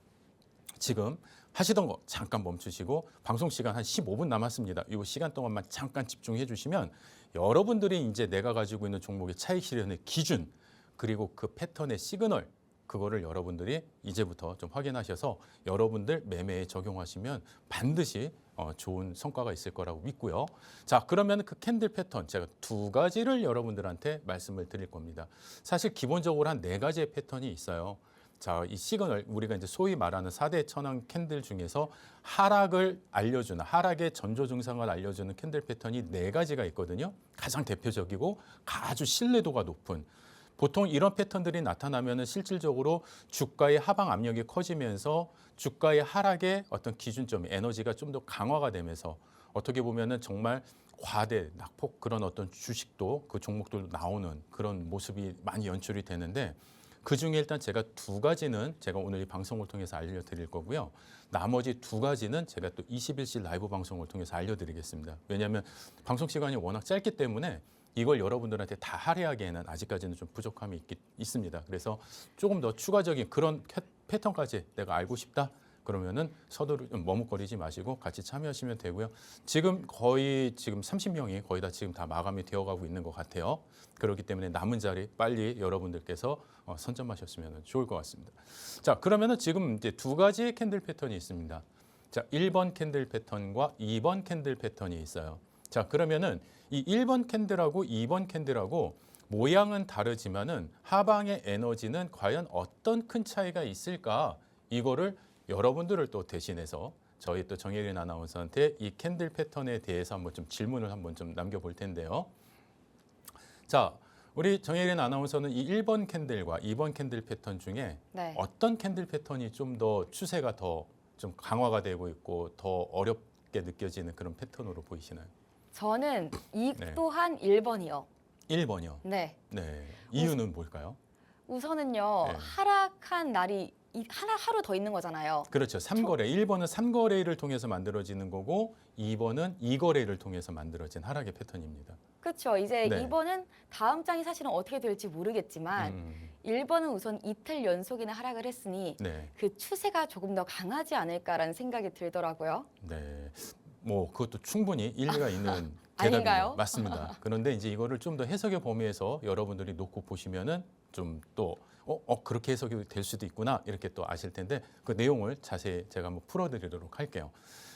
지금 하시던 거 잠깐 멈추시고 방송 시간 한 15분 남았습니다. 이 시간 동안만 잠깐 집중해 주시면 여러분들이 이제 내가 가지고 있는 종목의 차익 실현의 기준 그리고 그 패턴의 시그널 그거를 여러분들이 이제부터 좀 확인하셔서 여러분들 매매에 적용하시면 반드시 좋은 성과가 있을 거라고 믿고요. 자, 그러면 그 캔들 패턴 제가 두 가지를 여러분들한테 말씀을 드릴 겁니다. 사실 기본적으로 한 네 가지의 패턴이 있어요. 자, 이 시그널 우리가 이제 소위 말하는 4대 천왕 캔들 중에서 하락을 알려주는 하락의 전조 증상을 알려주는 캔들 패턴이 네 가지가 있거든요. 가장 대표적이고 아주 신뢰도가 높은 보통 이런 패턴들이 나타나면은 실질적으로 주가의 하방 압력이 커지면서 주가의 하락의 어떤 기준점이 에너지가 좀 더 강화가 되면서 어떻게 보면은 정말 과대 낙폭 그런 어떤 주식도 그 종목들도 나오는 그런 모습이 많이 연출이 되는데 그중에 일단 제가 두 가지는 제가 오늘 이 방송을 통해서 알려드릴 거고요. 나머지 두 가지는 제가 또 21시 라이브 방송을 통해서 알려드리겠습니다. 왜냐하면 방송 시간이 워낙 짧기 때문에 이걸 여러분들한테 다 할애하기에는 아직까지는 좀 부족함이 있습니다. 그래서 조금 더 추가적인 그런 패턴까지 내가 알고 싶다. 그러면은 서두르 머뭇거리지 마시고 같이 참여하시면 되고요. 지금 거의 지금 30명이 거의 다 지금 다 마감이 되어가고 있는 것 같아요. 그렇기 때문에 남은 자리 빨리 여러분들께서 선점하셨으면 좋을 것 같습니다. 자, 그러면은 지금 이제 두 가지의 캔들 패턴이 있습니다. 자, 1번 캔들 패턴과 2번 캔들 패턴이 있어요. 자, 그러면은 이 1번 캔들하고 2번 캔들하고 모양은 다르지만은 하방의 에너지는 과연 어떤 큰 차이가 있을까? 이거를 여러분들을 또 대신해서 저희 또 정혜린 아나운서한테 이 캔들 패턴에 대해서 한번 좀 질문을 한번 좀 남겨볼 텐데요. 자, 우리 정혜린 아나운서는 이 1번 캔들과 2번 캔들 패턴 중에
네.
어떤 캔들 패턴이 좀 더 추세가 더 좀 강화가 되고 있고 더 어렵게 느껴지는 그런 패턴으로 보이시나요?
저는 이
네.
또한 1번이요.
1번이요.
네.
네. 이유는 뭘까요?
우선은요.
네.
하락한 날이 하루 더 있는 거잖아요.
그렇죠. 3거래. 1번은 3거래를 통해서 만들어지는 거고 2번은 2거래를 통해서 만들어진 하락의 패턴입니다.
그렇죠. 이제
네.
2번은 다음 장이 사실은 어떻게 될지 모르겠지만 1번은 우선 이틀 연속이나 하락을 했으니
네.
그 추세가 조금 더 강하지 않을까라는 생각이 들더라고요.
네. 뭐 그것도 충분히 일리가 있는
아닌가요?
대답이에요. 맞습니다. 그런데 이제 이거를 좀 더 해석의 범위에서 여러분들이 놓고 보시면은 좀 또 그렇게 해석이 될 수도 있구나 이렇게 또 아실 텐데 그 내용을 자세히 제가 한번 풀어드리도록 할게요.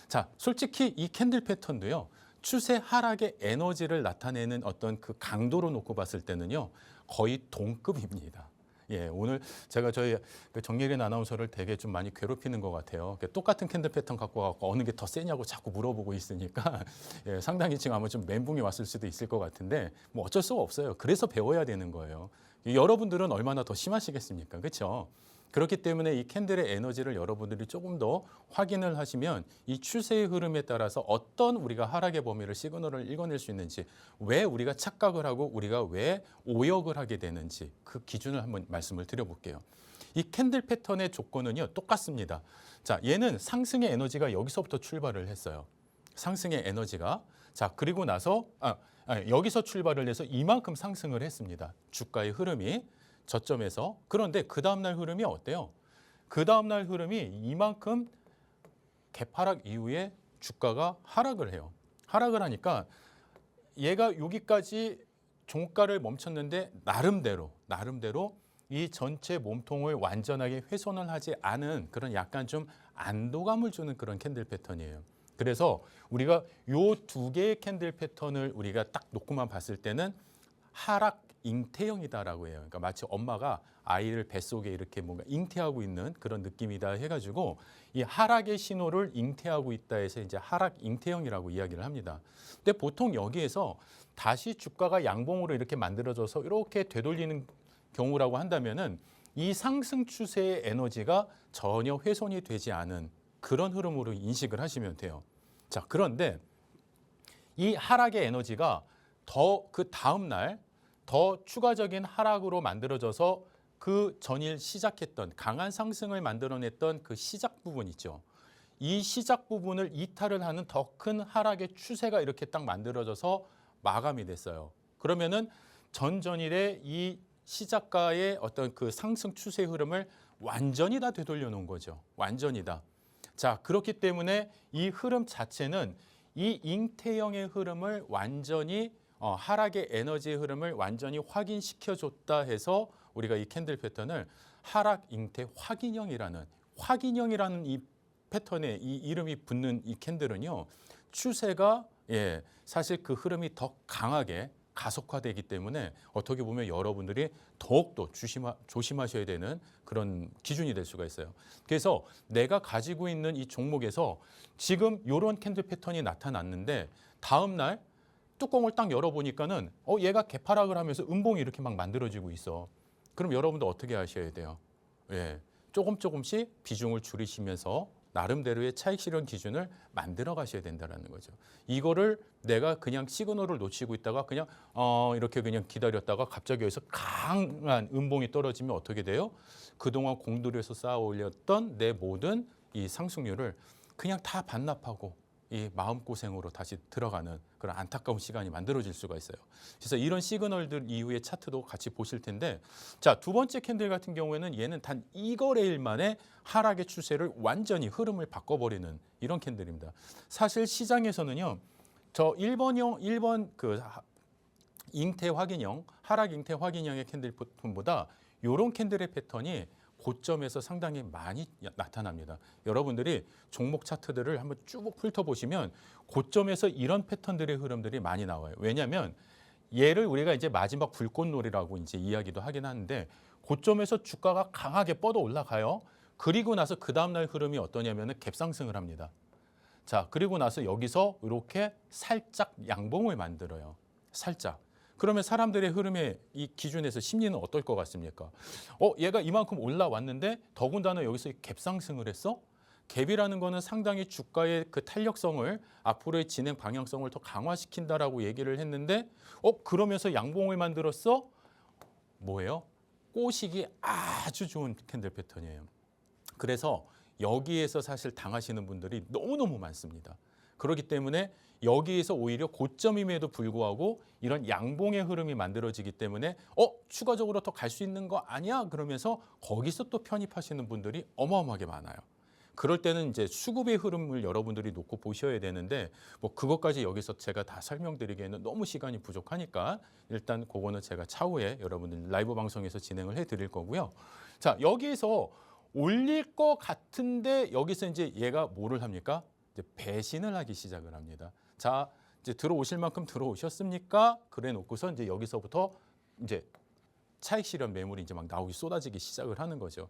자, 솔직히 이 캔들 패턴도요. 추세 하락의 에너지를 나타내는 어떤 그 강도로 놓고 봤을 때는요. 거의 동급입니다. 예, 오늘 제가 저희 그 정예린 아나운서를 되게 좀 많이 괴롭히는 것 같아요. 똑같은 캔들 패턴 갖고 와서 어느 게 더 세냐고 자꾸 물어보고 있으니까 예, 상당히 지금 아마 좀 멘붕이 왔을 수도 있을 것 같은데 뭐 어쩔 수가 없어요. 그래서 배워야 되는 거예요. 여러분들은 얼마나 더 심하시겠습니까? 그렇죠? 그렇기 때문에 이 캔들의 에너지를 여러분들이 조금 더 확인을 하시면 이 추세의 흐름에 따라서 어떤 우리가 하락의 범위를 시그널을 읽어낼 수 있는지, 왜 우리가 착각을 하고 우리가 왜 오역을 하게 되는지 그 기준을 한번 말씀을 드려볼게요. 이 캔들 패턴의 조건은요 똑같습니다. 자, 얘는 상승의 에너지가 여기서부터 출발을 했어요. 상승의 에너지가. 자, 그리고 나서 여기서 출발을 해서 이만큼 상승을 했습니다. 주가의 흐름이 저점에서. 그런데 그 다음날 흐름이 어때요? 그 다음날 흐름이 이만큼 개파락 이후에 주가가 하락을 해요. 하락을 하니까 얘가 여기까지 종가를 멈췄는데 나름대로 이 전체 몸통을 완전하게 훼손을 하지 않은 그런 약간 좀 안도감을 주는 그런 캔들 패턴이에요. 그래서 우리가 요 두 개의 캔들 패턴을 우리가 딱 놓고만 봤을 때는 하락 잉태형이다라고 해요. 그러니까 마치 엄마가 아이를 뱃속에 이렇게 뭔가 잉태하고 있는 그런 느낌이다 해가지고 이 하락의 신호를 잉태하고 있다 해서 이제 하락 잉태형이라고 이야기를 합니다. 근데 보통 여기에서 다시 주가가 양봉으로 이렇게 만들어져서 이렇게 되돌리는 경우라고 한다면은 이 상승 추세의 에너지가 전혀 훼손이 되지 않은 그런 흐름으로 인식을 하시면 돼요. 자, 그런데 이 하락의 에너지가 더 그 다음 날 더 추가적인 하락으로 만들어져서 그 전일 시작했던 강한 상승을 만들어냈던 그 시작 부분 있죠. 이 시작 부분을 이탈을 하는 더 큰 하락의 추세가 이렇게 딱 만들어져서 마감이 됐어요. 그러면은 전전일의 이 시작가의 어떤 그 상승 추세 흐름을 완전히 다 되돌려 놓은 거죠. 완전히 다. 자, 그렇기 때문에 이 흐름 자체는 이 잉태형의 흐름을 완전히 하락의 에너지의 흐름을 완전히 확인시켜줬다 해서 우리가 이 캔들 패턴을 하락 잉태 확인형이라는 이 패턴에 이 이름이 붙는 이 캔들은요. 추세가 사실 그 흐름이 더 강하게 가속화되기 때문에 어떻게 보면 여러분들이 더욱더 조심하셔야 되는 그런 기준이 될 수가 있어요. 그래서 내가 가지고 있는 이 종목에서 지금 이런 캔들 패턴이 나타났는데 다음 날 뚜껑을 딱 열어보니까는 얘가 개파락을 하면서 음봉이 이렇게 막 만들어지고 있어. 그럼 여러분도 어떻게 하셔야 돼요? 조금씩 비중을 줄이시면서 나름대로의 차익 실현 기준을 만들어 가셔야 된다는 거죠. 이거를 내가 그냥 시그널을 놓치고 있다가 그냥 이렇게 그냥 기다렸다가 갑자기 여기서 강한 음봉이 떨어지면 어떻게 돼요? 그동안 공들여서 쌓아 올렸던 내 모든 이 상승률을 그냥 다 반납하고 이 마음고생으로 다시 들어가는 그런 안타까운 시간이 만들어질 수가 있어요. 그래서 이런 시그널들 이후의 차트도 같이 보실 텐데, 자, 두 번째 캔들 같은 경우에는 얘는 단 2거래일 만에 하락의 추세를 완전히 흐름을 바꿔버리는 이런 캔들입니다. 사실 시장에서는요, 저 1번 그 잉태 확인형, 하락 잉태 확인형의 캔들 패턴보다 이런 캔들의 패턴이 고점에서 상당히 많이 나타납니다. 여러분들이 종목 차트들을 한번 쭉 훑어보시면 고점에서 이런 패턴들의 흐름들이 많이 나와요. 왜냐하면 얘를 우리가 이제 마지막 불꽃놀이라고 이제 이야기도 하긴 하는데 고점에서 주가가 강하게 뻗어 올라가요. 그리고 나서 그 다음날 흐름이 어떠냐면은 갭상승을 합니다. 자, 그리고 나서 여기서 이렇게 살짝 양봉을 만들어요. 살짝. 그러면 사람들의 흐름의 이 기준에서 심리는 어떨 것 같습니까? 얘가 이만큼 올라왔는데 더군다나 여기서 갭상승을 했어? 갭이라는 거는 상당히 주가의 그 탄력성을 앞으로의 진행 방향성을 더 강화시킨다라고 얘기를 했는데 그러면서 양봉을 만들었어? 뭐예요? 꼬시기 아주 좋은 캔들 패턴이에요. 그래서 여기에서 사실 당하시는 분들이 너무너무 많습니다. 그렇기 때문에 여기에서 오히려 고점임에도 불구하고 이런 양봉의 흐름이 만들어지기 때문에 추가적으로 더 갈 수 있는 거 아니야? 그러면서 거기서 또 편입하시는 분들이 어마어마하게 많아요. 그럴 때는 이제 수급의 흐름을 여러분들이 놓고 보셔야 되는데 뭐 그것까지 여기서 제가 다 설명드리기에는 너무 시간이 부족하니까 일단 그거는 제가 차후에 여러분들 라이브 방송에서 진행을 해드릴 거고요. 자, 여기에서 올릴 것 같은데 여기서 이제 얘가 뭐를 합니까? 이제 배신을 하기 시작을 합니다. 자, 이제 들어오실 만큼 들어오셨습니까? 그래 놓고서 이제 여기서부터 이제 차익 실현 매물이 이제 막 나오기 쏟아지기 시작을 하는 거죠.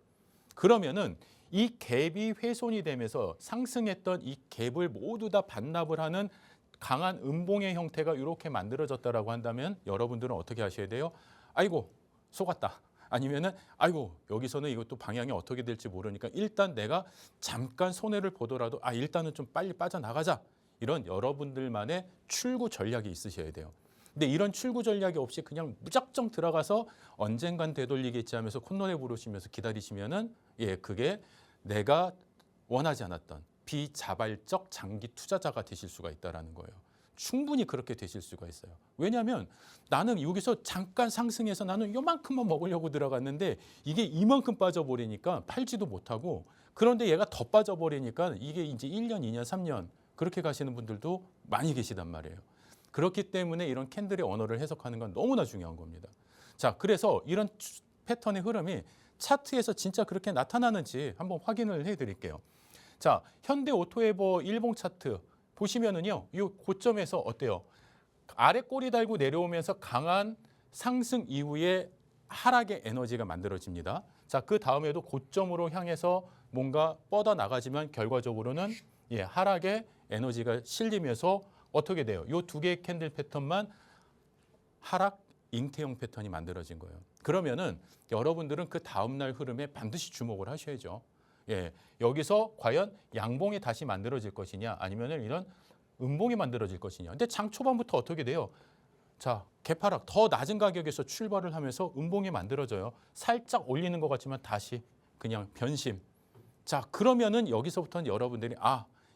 그러면은 이 갭이 훼손이 되면서 상승했던 이 갭을 모두 다 반납을 하는 강한 음봉의 형태가 이렇게 만들어졌다라고 한다면 여러분들은 어떻게 하셔야 돼요? 아이고, 속았다. 아니면은 아이고 여기서는 이것도 방향이 어떻게 될지 모르니까 일단 내가 잠깐 손해를 보더라도 일단은 좀 빨리 빠져나가자. 이런 여러분들만의 출구 전략이 있으셔야 돼요. 근데 이런 출구 전략이 없이 그냥 무작정 들어가서 언젠간 되돌리겠지 하면서 콧노래 부르시면서 기다리시면은 그게 내가 원하지 않았던 비자발적 장기 투자자가 되실 수가 있다라는 거예요. 충분히 그렇게 되실 수가 있어요. 왜냐하면 나는 여기서 잠깐 상승해서 나는 요만큼만 먹으려고 들어갔는데 이게 이만큼 빠져버리니까 팔지도 못하고, 그런데 얘가 더 빠져버리니까 이게 이제 1년, 2년, 3년 그렇게 가시는 분들도 많이 계시단 말이에요. 그렇기 때문에 이런 캔들의 언어를 해석하는 건 너무나 중요한 겁니다. 자, 그래서 이런 패턴의 흐름이 차트에서 진짜 그렇게 나타나는지 한번 확인을 해드릴게요. 자, 현대 오토에버 일봉 차트 보시면은요, 이 고점에서 어때요? 아래 꼬리 달고 내려오면서 강한 상승 이후에 하락의 에너지가 만들어집니다. 자, 그 다음에도 고점으로 향해서 뭔가 뻗어 나가지만 결과적으로는 하락의 에너지가 실리면서 어떻게 돼요? 이 두 개의 캔들 패턴만 하락 잉태형 패턴이 만들어진 거예요. 그러면은 여러분들은 그 다음날 흐름에 반드시 주목을 하셔야죠. 여기서 과연 양봉이 다시 만들어질 것이냐, 아니면 이런 음봉이 만들어질 것이냐. 근데 장 초반부터 어떻게 돼요? 자, 개파락 더 낮은 가격에서 출발을 하면서 음봉이 만들어져요. 살짝 올리는 것 같지만 다시 그냥 변심. 자, 그러면은 여기서부터는 여러분들이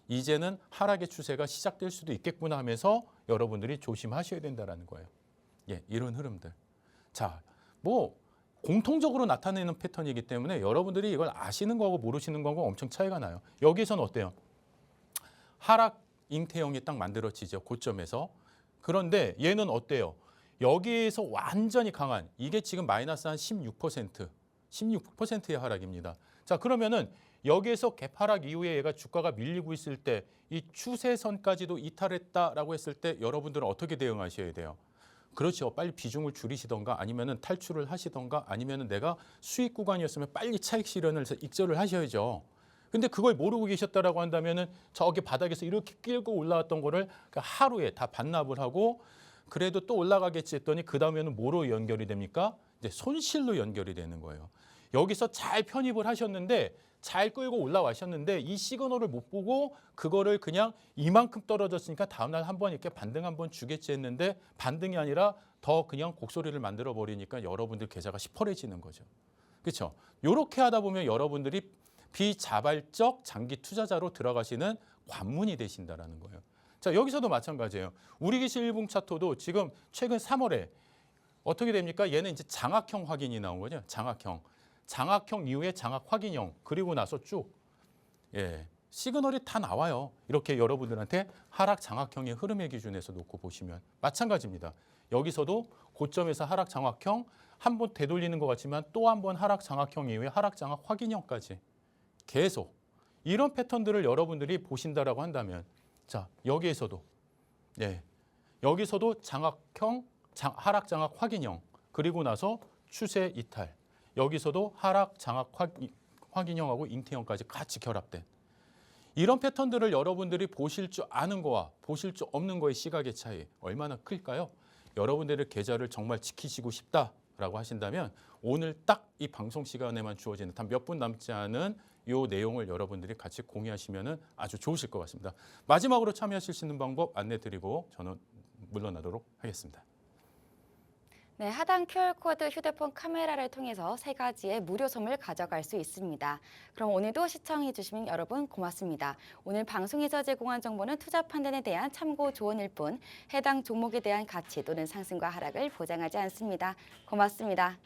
이제는 하락의 추세가 시작될 수도 있겠구나 하면서 여러분들이 조심하셔야 된다는 거예요. 이런 흐름들. 자, 공통적으로 나타내는 패턴이기 때문에 여러분들이 이걸 아시는 거하고 모르시는 거하고 엄청 차이가 나요. 여기서는 어때요? 하락 잉태형이 딱 만들어지죠. 고점에서. 그런데 얘는 어때요? 여기에서 완전히 강한, 이게 지금 마이너스 한 16%, 16%의 하락입니다. 자, 그러면은 여기에서 갭하락 이후에 얘가 주가가 밀리고 있을 때 이 추세선까지도 이탈했다라고 했을 때 여러분들은 어떻게 대응하셔야 돼요? 그렇죠. 빨리 비중을 줄이시던가 아니면은 탈출을 하시던가 아니면은 내가 수익 구간이었으면 빨리 차익 실현을 해서 익절을 하셔야죠. 근데 그걸 모르고 계셨다라고 한다면은 저기 바닥에서 이렇게 끌고 올라왔던 거를 하루에 다 반납을 하고 그래도 또 올라가겠지 했더니 그 다음에는 뭐로 연결이 됩니까? 이제 손실로 연결이 되는 거예요. 여기서 잘 편입을 하셨는데 잘 끌고 올라와셨는데 이 시그널을 못 보고 그거를 그냥 이만큼 떨어졌으니까 다음날 한번 이렇게 반등 한번 주겠지 했는데 반등이 아니라 더 그냥 곡소리를 만들어 버리니까 여러분들 계좌가 시퍼래지는 거죠. 그렇죠? 이렇게 하다 보면 여러분들이 비자발적 장기 투자자로 들어가시는 관문이 되신다라는 거예요. 자, 여기서도 마찬가지예요. 우리기실 일봉 차트도 지금 최근 3월에 어떻게 됩니까? 얘는 이제 장악형 확인이 나온 거죠. 장악형 이후에 장악 확인형, 그리고 나서 쭉 시그널이 다 나와요. 이렇게 여러분들한테 하락 장악형의 흐름의 기준에서 놓고 보시면 마찬가지입니다. 여기서도 고점에서 하락 장악형 한 번 되돌리는 것 같지만 또 한 번 하락 장악형 이후에 하락 장악 확인형까지 계속 이런 패턴들을 여러분들이 보신다라고 한다면, 자, 여기에서도 장악형, 하락 장악 확인형, 그리고 나서 추세 이탈. 여기서도 하락 장악 확인형하고 잉태형까지 같이 결합된 이런 패턴들을 여러분들이 보실 줄 아는 거와 보실 줄 없는 거의 시각의 차이 얼마나 클까요? 여러분들의 계좌를 정말 지키시고 싶다라고 하신다면 오늘 딱 이 방송 시간에만 주어지는 단 몇 분 남지 않은 이 내용을 여러분들이 같이 공유하시면 아주 좋으실 것 같습니다. 마지막으로 참여하실 수 있는 방법 안내드리고 저는 물러나도록 하겠습니다.
네, 하단 QR코드 휴대폰 카메라를 통해서 3가지의 무료 선물 가져갈 수 있습니다. 그럼 오늘도 시청해주신 여러분 고맙습니다. 오늘 방송에서 제공한 정보는 투자 판단에 대한 참고 조언일 뿐 해당 종목에 대한 가치 또는 상승과 하락을 보장하지 않습니다. 고맙습니다.